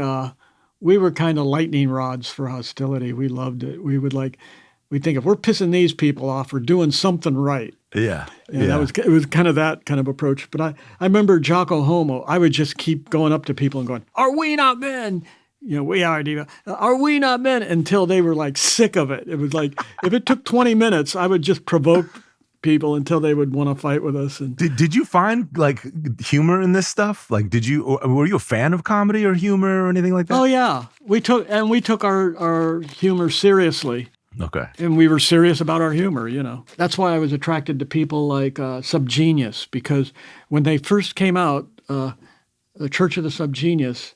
lightning rods for hostility. We loved it. We think if we're pissing these people off, we're doing something right. Yeah. And it was kind of that kind of approach. But I remember Jocko Homo. I would just keep going up to people and going, "Are we not men? We are Devo. Are we not men?" Until they were like sick of it. It was like, if it took 20 minutes, I would just provoke people until they would want to fight with us. And did you find like humor in this stuff? Like, were you a fan of comedy or humor or anything like that? Oh yeah, we took our humor seriously. Okay. And we were serious about our humor. That's why I was attracted to people like Subgenius, because when they first came out, the Church of the Subgenius,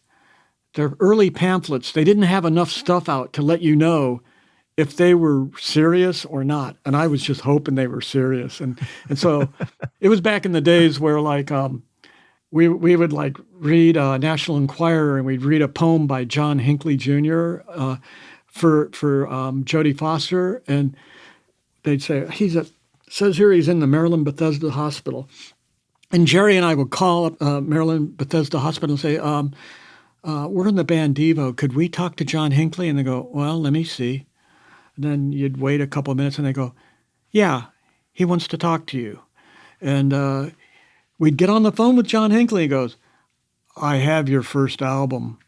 their early pamphlets, they didn't have enough stuff out to let you know if they were serious or not. And I was just hoping they were serious. And so it was back in the days where like we would like read National Enquirer, and we'd read a poem by John Hinckley Jr. For Jodie Foster, and they'd say says here he's in the Maryland Bethesda Hospital. And Jerry and I would call up Maryland Bethesda Hospital and say, we're in the band Devo. Could we talk to John Hinckley? And they go, well, let me see. And then you'd wait a couple of minutes, and they go, yeah, he wants to talk to you. And we'd get on the phone with John Hinckley. He goes, I have your first album.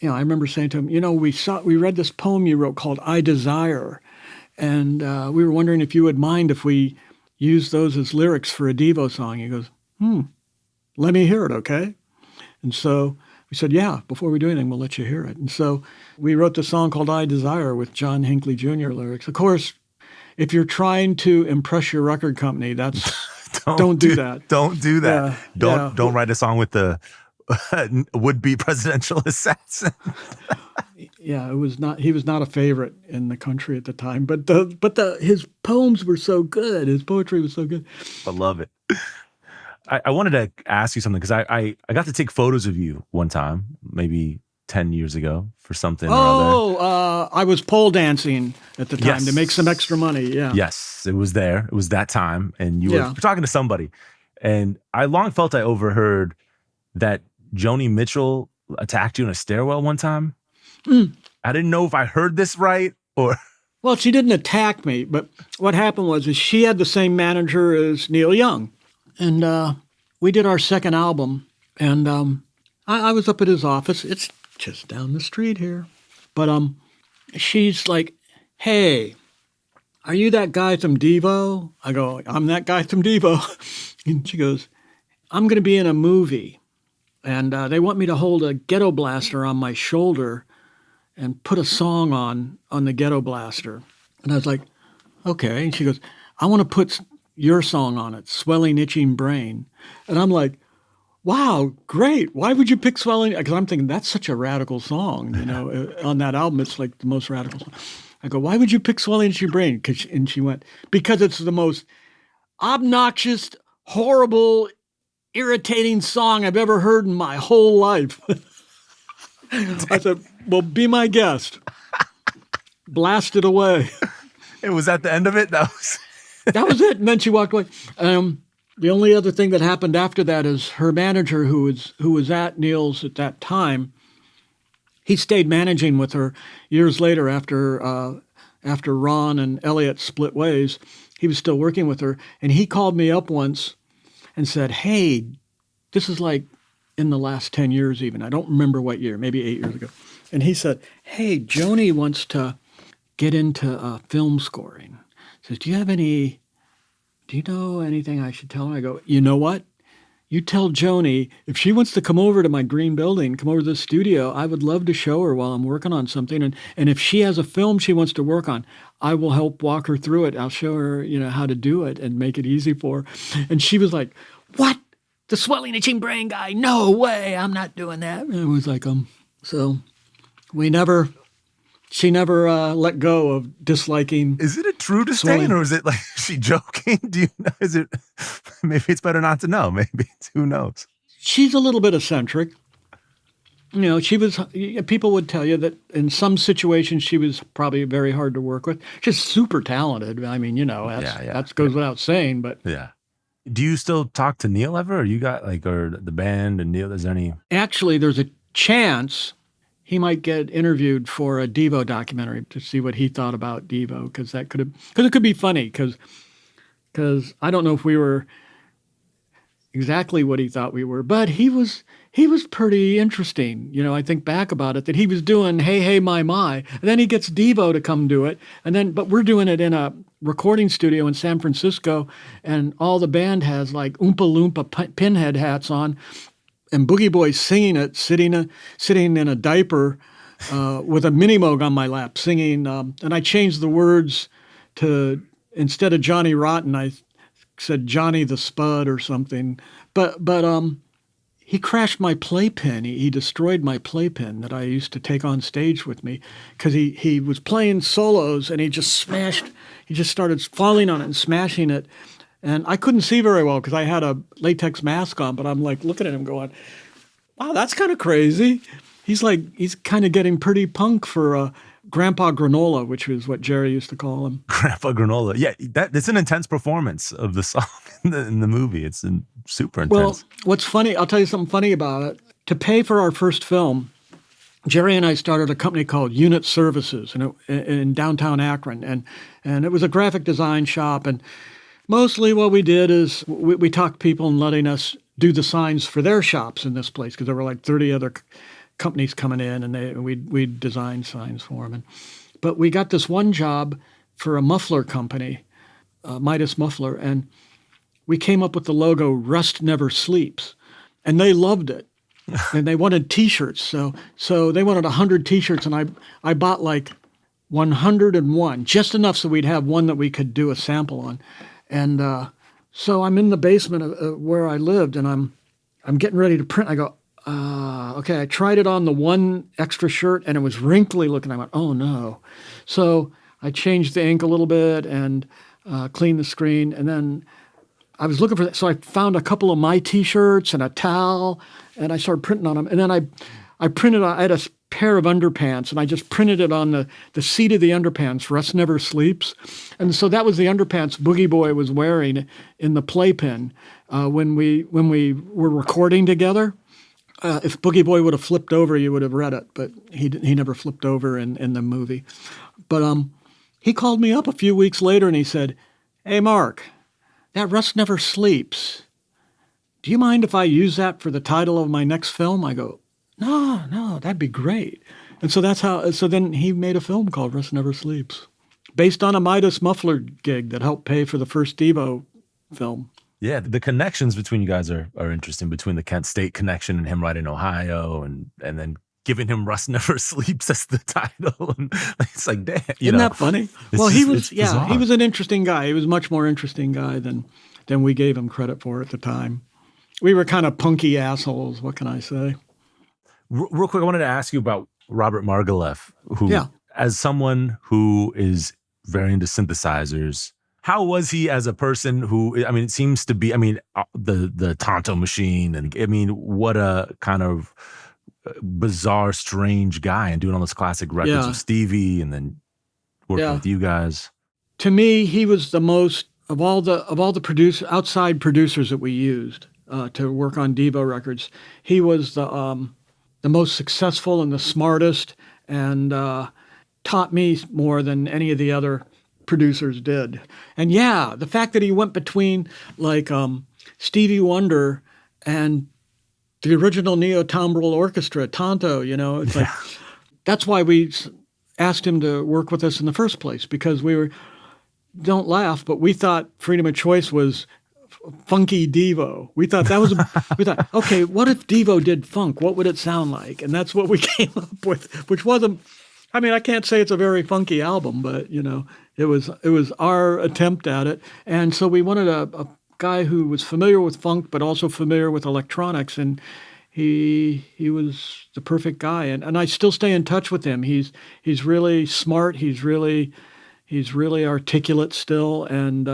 I remember saying to him, we read this poem you wrote called I Desire. And we were wondering if you would mind if we used those as lyrics for a Devo song. He goes, let me hear it, okay? And so we said, yeah, before we do anything, we'll let you hear it. And so we wrote the song called I Desire with John Hinckley Jr. lyrics. Of course, if you're trying to impress your record company, that's don't do that. Don't do that. Yeah, don't write a song with the would-be presidential assassin. Yeah, he was not a favorite in the country at the time, but his poems were so good. His poetry was so good. I love it. I wanted to ask you something, because I got to take photos of you one time, maybe 10 years ago, for something or other. I was pole dancing at the time Yes. to make some extra money. Yeah. Yes, it was there. It was that time, and you Yeah. were talking to somebody, and I long felt I overheard that Joni Mitchell attacked you in a stairwell one time. I didn't know if I heard this right or... Well, she didn't attack me, but what happened was she had the same manager as Neil Young. And we did our second album, and I was up at his office. It's just down the street here. But she's like, hey, are you that guy from Devo? I go, I'm that guy from Devo. And she goes, I'm going to be in a movie, and they want me to hold a ghetto blaster on my shoulder and put a song on the ghetto blaster. And I was like, okay. And she goes, I want to put your song on it, Swelling Itching Brain. And I'm like, wow, great. Why would you pick Swelling? Because I'm thinking that's such a radical song, on that album. It's like the most radical song. I go, why would you pick Swelling Itching Brain? And she went, because it's the most obnoxious, horrible, irritating song I've ever heard in my whole life. I said, well, be my guest. Blast it away. It was at the end of it? That was it. And then she walked away. The only other thing that happened after that is her manager, who was at Neil's at that time, he stayed managing with her years later after Ron and Elliot split ways. He was still working with her. And he called me up once and said, hey, this is like in the last 10 years even. I don't remember what year, maybe 8 years ago. And he said, hey, Joni wants to get into film scoring. Says, do you know anything I should tell her? I go, you know what? You tell Joni, if she wants to come over to my green building, come over to the studio, I would love to show her while I'm working on something. And if she has a film she wants to work on, I will help walk her through it. I'll show her, how to do it and make it easy for her. And she was like, what? The Swelling Itching Brain guy? No way, I'm not doing that. And it was like, so we never... She never let go of disliking. Is it a true disdain, or is it like is she joking? Do you know? Is it? Maybe it's better not to know. Maybe who knows? She's a little bit eccentric. She was. People would tell you that in some situations she was probably very hard to work with. She's super talented. I mean, that goes without saying. But yeah. Do you still talk to Neil ever? Or you got or the band and Neil? Is there any? Actually, there's a chance he might get interviewed for a Devo documentary to see what he thought about Devo, because it could be funny because I don't know if we were exactly what he thought we were, but he was pretty interesting. I think back about it, that he was doing Hey Hey My My, and then he gets Devo to come do it, but we're doing it in a recording studio in San Francisco, and all the band has like Oompa Loompa pinhead hats on, and Boogie Boy's singing it, sitting in a diaper with a mini moog on my lap, singing, and I changed the words to, instead of Johnny Rotten, I said Johnny the Spud or something, but he crashed my playpen. He destroyed my playpen that I used to take on stage with me, because he was playing solos and he just started falling on it and smashing it. And I couldn't see very well because I had a latex mask on, but I'm like looking at him going, wow, that's kind of crazy. He's kind of getting pretty punk for Grandpa Granola, which is what Jerry used to call him. Grandpa Granola. Yeah, it's an intense performance of the song in the movie. It's super intense. Well, what's funny, I'll tell you something funny about it. To pay for our first film, Jerry and I started a company called Unit Services in downtown Akron. And it was a graphic design shop. And mostly what we did is we talked people and letting us do the signs for their shops in this place, because there were like 30 other companies coming in, and we'd design signs for them. But we got this one job for a muffler company, Midas Muffler, and we came up with the logo Rust Never Sleeps, and they loved it. And they wanted T-shirts, so they wanted 100 T-shirts, and I bought like 101, just enough so we'd have one that we could do a sample on. And so I'm in the basement of where I lived, and I'm getting ready to print. I go, okay, I tried it on the one extra shirt, and it was wrinkly looking. I went, oh no. So I changed the ink a little bit and cleaned the screen, and then I was looking for that. So I found a couple of my T-shirts and a towel, and I started printing on them. And then I printed on, I had a pair of underpants, and I just printed it on the seat of the underpants, Rust Never Sleeps. And so that was the underpants Boogie Boy was wearing in the playpen when we were recording together. If Boogie Boy would have flipped over, you would have read it, but he never flipped over in the movie. But he called me up a few weeks later, and he said, hey, Mark, that Rust Never Sleeps, do you mind if I use that for the title of my next film? I go, no, that'd be great. And so then he made a film called Rust Never Sleeps, based on a Midas Muffler gig that helped pay for the first Devo film. Yeah, the connections between you guys are interesting, between the Kent State connection and him writing Ohio, and then giving him Rust Never Sleeps as the title. And it's like, damn, Isn't that funny? Well, he was an interesting guy. He was a much more interesting guy than we gave him credit for at the time. We were kind of punky assholes. What can I say? Real quick, I wanted to ask you about Robert Margouleff, who, as someone who is very into synthesizers, how was he as a person who, I mean, it seems to be, I mean, the Tonto machine, and I mean, what a kind of bizarre, strange guy, and doing all those classic records with Stevie, and then working with you guys. To me, he was the most, of all the outside producers that we used to work on Devo records, he was the most successful and the smartest, and taught me more than any of the other producers did. And the fact that he went between like Stevie Wonder and the original neo-timbral orchestra, Tonto, it's like, that's why we asked him to work with us in the first place, because don't laugh, but we thought Freedom of Choice was funky Devo. We thought okay, what if Devo did funk? What would it sound like? And that's what we came up with, which wasn't, I mean, I can't say it's a very funky album, but it was our attempt at it. And so we wanted a guy who was familiar with funk, but also familiar with electronics. And he was the perfect guy, and I still stay in touch with him. He's really smart. He's really articulate still, and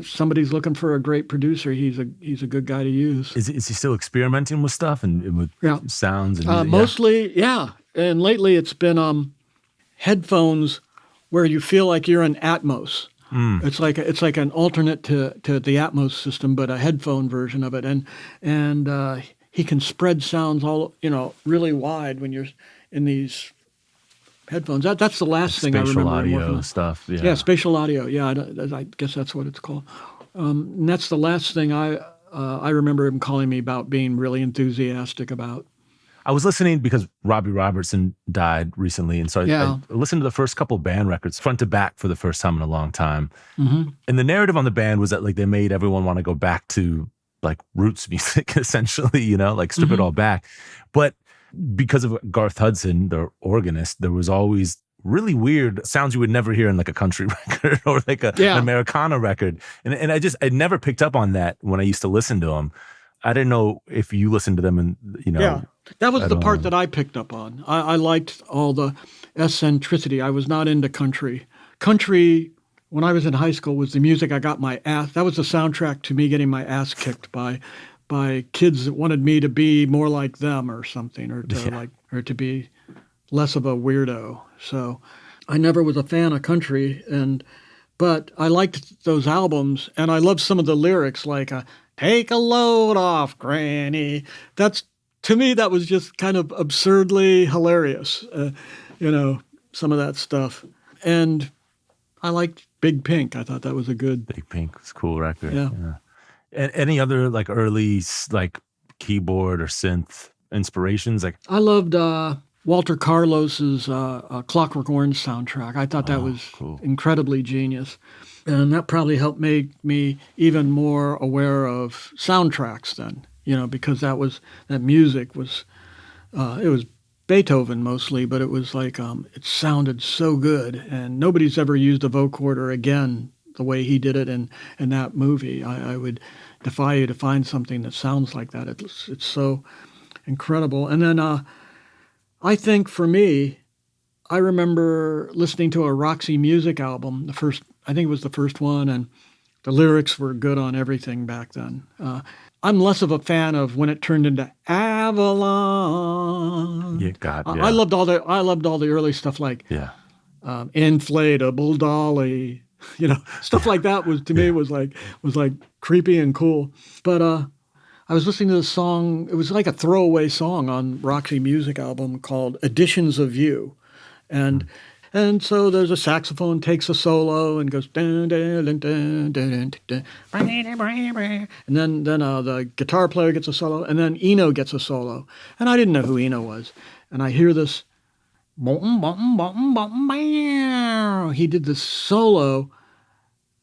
somebody's looking for a great producer. He's a good guy to use. Is he still experimenting with stuff and with sounds? And Mostly, yeah. And lately it's been headphones where you feel like you're in Atmos. It's like an alternate to the Atmos system, but a headphone version of it. And he can spread sounds all really wide when you're in these headphones. That's the last thing I remember. Spatial audio stuff. Yeah, spatial audio. Yeah, I guess that's what it's called. And that's the last thing I remember him calling me about being really enthusiastic about. I was listening because Robbie Robertson died recently, and so I listened to the first couple band records front to back for the first time in a long time. Mm-hmm. And the narrative on the band was that like they made everyone want to go back to like roots music, essentially, like strip it all back. But because of Garth Hudson, the organist, there was always really weird sounds you would never hear in like a country record or like an Americana record. And I never picked up on that when I used to listen to them. I didn't know if you listened to them and, Yeah, that was the part that I picked up on. I liked all the eccentricity. I was not into country. Country, when I was in high school, was the music I got my ass. That was the soundtrack to me getting my ass kicked by kids that wanted me to be more like them or something, or to be less of a weirdo. So I never was a fan of country, but I liked those albums, and I loved some of the lyrics, like "Take a load off, Granny." To me, that was just kind of absurdly hilarious, some of that stuff. And I liked Big Pink. I thought that was a good... Big Pink was a cool record. Yeah. And any other like early like keyboard or synth inspirations? Like I loved Walter Carlos's Clockwork Orange soundtrack. I thought that was incredibly genius. And that probably helped make me even more aware of soundtracks then, because that music was, it was Beethoven mostly, but it was like, it sounded so good. And nobody's ever used a vocoder again the way he did it in that movie. I would defy you to find something that sounds like that. It's so incredible. And then I think for me, I remember listening to a Roxy Music album, I think it was the first one, and the lyrics were good on everything back then. I'm less of a fan of when it turned into Avalon. Yeah, God, yeah. I loved all the early stuff like Inflatable Dolly, stuff like that was to me was like creepy and cool. But I was listening to this song. It was like a throwaway song on Roxy Music album called "Editions of You," and so there's a saxophone takes a solo and goes dun, dun, dun, dun, dun, dun, dun. And then the guitar player gets a solo, and then Eno gets a solo, and I didn't know who Eno was, and I hear this. He did this solo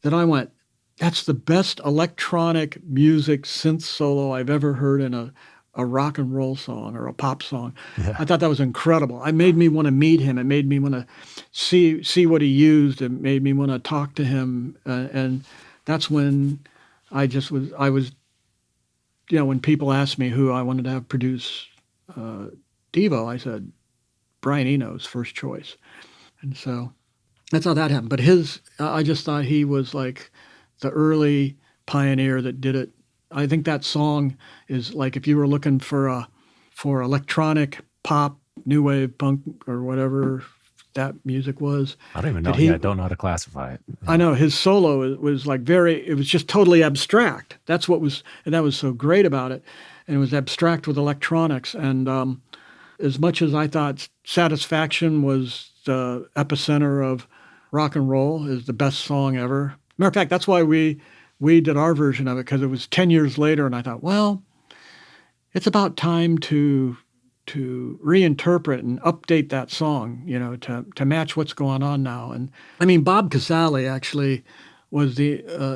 that I went, that's the best electronic music synth solo I've ever heard in a rock and roll song or a pop song. Yeah. I thought that was incredible. It made me want to meet him. It made me want to see what he used. It made me want to talk to him. And that's when I was, when people asked me who I wanted to have produce Devo, I said, Brian Eno's first choice. And so that's how that happened. But I just thought he was like the early pioneer that did it. I think that song is like if you were looking for electronic pop, new wave, punk, or whatever that music was. I don't even know. I don't know how to classify it. Yeah. I know his solo was like it was just totally abstract. That was so great about it. And it was abstract with electronics. And as much as I thought Satisfaction was the epicenter of rock and roll, is the best song ever. Matter of fact, that's why we did our version of it, because it was 10 years later, and I thought, well, it's about time to reinterpret and update that song, to match what's going on now. And I mean, Bob Casale actually was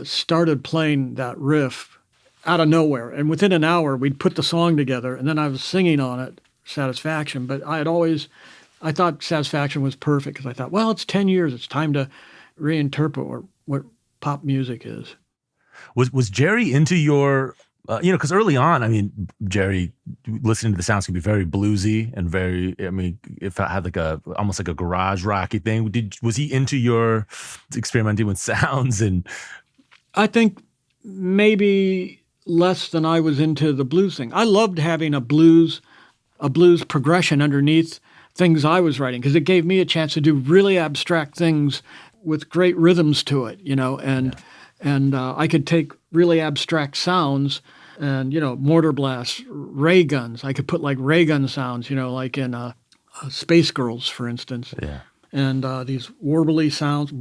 started playing that riff out of nowhere, and within an hour we'd put the song together, and then I was singing on it, Satisfaction. But I thought Satisfaction was perfect, because I thought, well, it's 10 years, it's time to reinterpret what pop music is. Was Jerry into your Because early on, I mean, Jerry, listening to the sounds can be very bluesy and very, I mean, if I had like almost like a garage rocky thing, was he into your experimenting with sounds? And I think maybe less than I was into the blues thing. I loved having a blues progression underneath things I was writing because it gave me a chance to do really abstract things with great rhythms to it, and I could take really abstract sounds and, mortar blasts, ray guns. I could put like ray gun sounds, like in Space Girls, for instance. yeah. And these warbly sounds.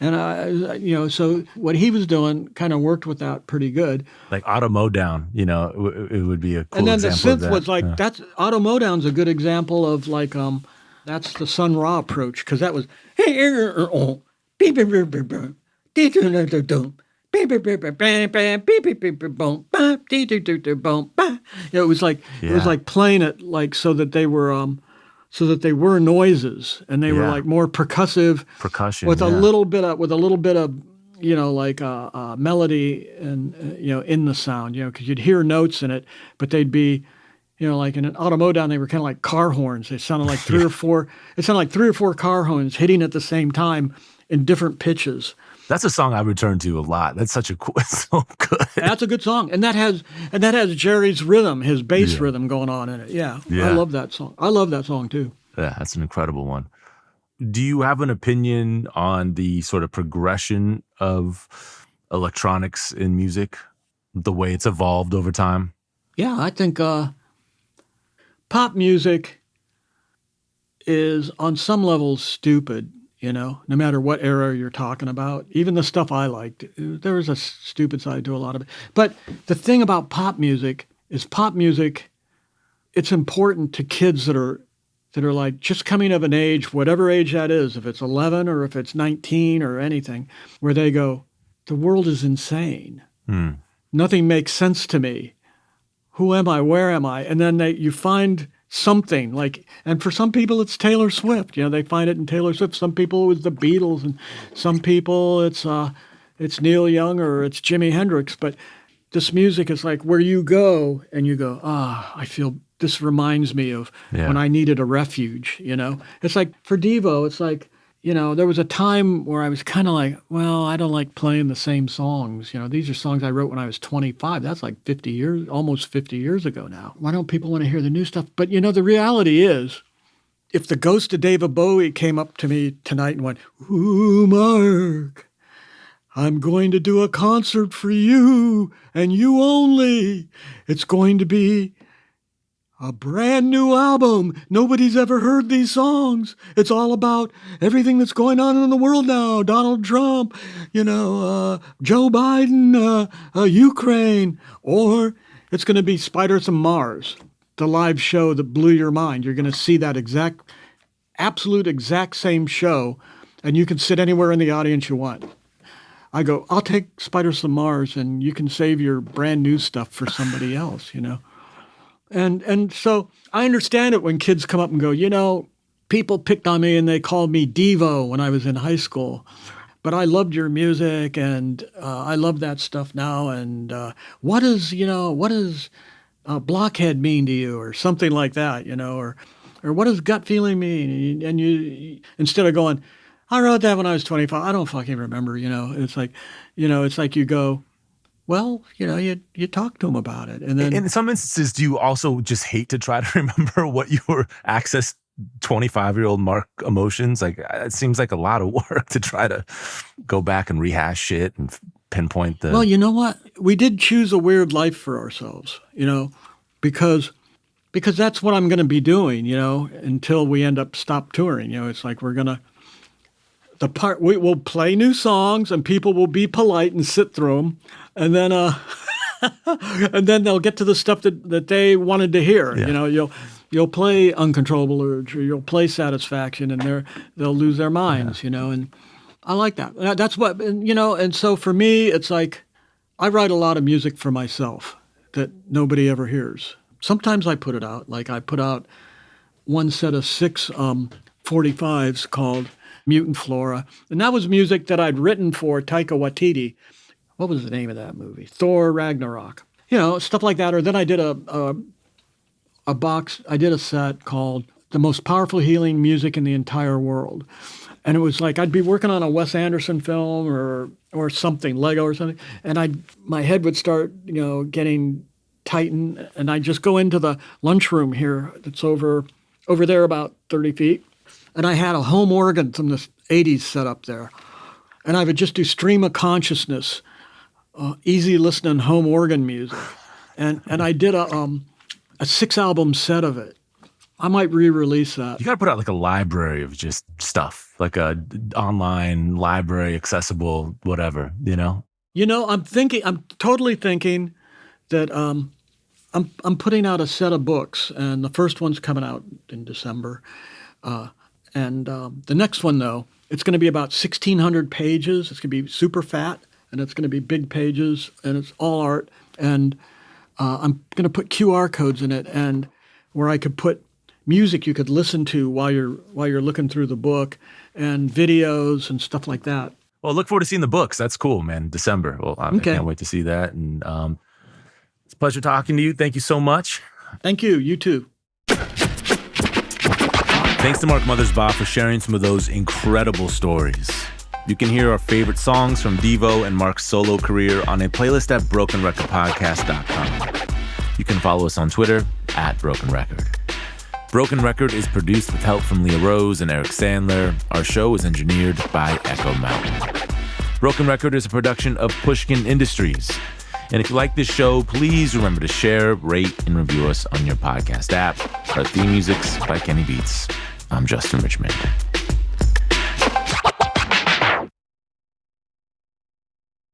And so what he was doing kind of worked with that pretty good. Like Auto Modown, it would be a cool And then the example of synth that. was like, that's Auto Modown's a good example of like, that's the Sun Ra approach, because that was, it was like playing it like so that they were noises and they were like more percussive Percussion with a little bit of like melody and in the sound, because you'd hear notes in it, but they'd be like in an Auto Modown, they were kind of like car horns. They sounded like three or four car horns hitting at the same time in different pitches. That's a song I return to a lot. That's such a cool, it's so good. That's a good song, and that has Jerry's rhythm, his bass rhythm going on in it. Yeah, I love that song. I love that song too. Yeah, that's an incredible one. Do you have an opinion on the sort of progression of electronics in music, the way it's evolved over time? Yeah, I think pop music is on some levels stupid. No matter what era you're talking about, even the stuff I liked, there was a stupid side to a lot of it. But the thing about pop music is it's important to kids that are like just coming of an age, whatever age that is, if it's 11 or if it's 19 or anything, where they go, the world is insane. Nothing makes sense to me. Who am I? Where am I? And then you find something like, and for some people it's Taylor Swift. They find it in Taylor Swift. Some people it was the Beatles, and some people it's Neil Young or it's Jimi Hendrix. But this music is like where you go and you go, I feel this reminds me of when I needed a refuge. It's like for Devo, it's like, there was a time where I was kind of like, well, I don't like playing the same songs. These are songs I wrote when I was 25. That's like 50 years, almost 50 years ago now. Why don't people want to hear the new stuff? But, the reality is, if the ghost of David Bowie came up to me tonight and went, ooh, Mark, I'm going to do a concert for you and you only. It's going to be a brand new album. Nobody's ever heard these songs. It's all about everything that's going on in the world now. Donald Trump, Joe Biden, Ukraine. Or it's going to be Spiders from Mars, the live show that blew your mind. You're going to see that absolute exact same show, and you can sit anywhere in the audience you want. I go, I'll take Spiders from Mars, and you can save your brand new stuff for somebody else, And so I understand it when kids come up and go, people picked on me and they called me Devo when I was in high school, but I loved your music and I love that stuff now. And what does blockhead mean to you, or something like that, or what does gut feeling mean? And you, instead of going, I wrote that when I was 25, I don't fucking remember, it's like you go, well, you talk to them about it. And then in some instances, do you also just hate to try to remember what your access 25-year-old Mark emotions? Like, it seems like a lot of work to try to go back and rehash shit and pinpoint the... Well, you know what? We did choose a weird life for ourselves, because that's what I'm going to be doing, until we stop touring. It's like we're going to... we will play new songs and people will be polite and sit through them. And then, and then they'll get to the stuff that they wanted to hear. Yeah. You'll play Uncontrollable Urge, or you'll play Satisfaction, and they'll lose their minds. And I like that. That's what, and so for me, it's like I write a lot of music for myself that nobody ever hears. Sometimes I put it out. Like I put out one set of 6 45s called Mutant Flora. And that was music that I'd written for Taika Waititi. What was the name of that movie? Thor Ragnarok. You know, stuff like that. Or then I did a set called The Most Powerful Healing Music in the Entire World. And it was like I'd be working on a Wes Anderson film or something, Lego or something, and my head would start, getting tightened, and I'd just go into the lunchroom here that's over there about 30 feet, and I had a home organ from the 80s set up there. And I would just do stream of consciousness, easy listening home organ music. And I did a 6-album set of it. I might re-release that. You got to put out like a library of just stuff, like a online library, accessible, whatever, I'm totally thinking that I'm putting out a set of books, and the first one's coming out in December. And the next one, though, it's going to be about 1,600 pages. It's going to be super fat, and it's going to be big pages, and it's all art. And I'm going to put QR codes in it, and where I could put music you could listen to while you're looking through the book, and videos and stuff like that. Well, look forward to seeing the books. That's cool, man. December. Well, I can't wait to see that. And it's a pleasure talking to you. Thank you so much. Thank you. You too. Thanks to Mark Mothersbaugh for sharing some of those incredible stories. You can hear our favorite songs from Devo and Mark's solo career on a playlist at brokenrecordpodcast.com. You can follow us on Twitter @BrokenRecord. Broken Record is produced with help from Leah Rose and Eric Sandler. Our show is engineered by Echo Mountain. Broken Record is a production of Pushkin Industries. And if you like this show, please remember to share, rate, and review us on your podcast app. Our theme music's by Kenny Beats. I'm Justin Richmond.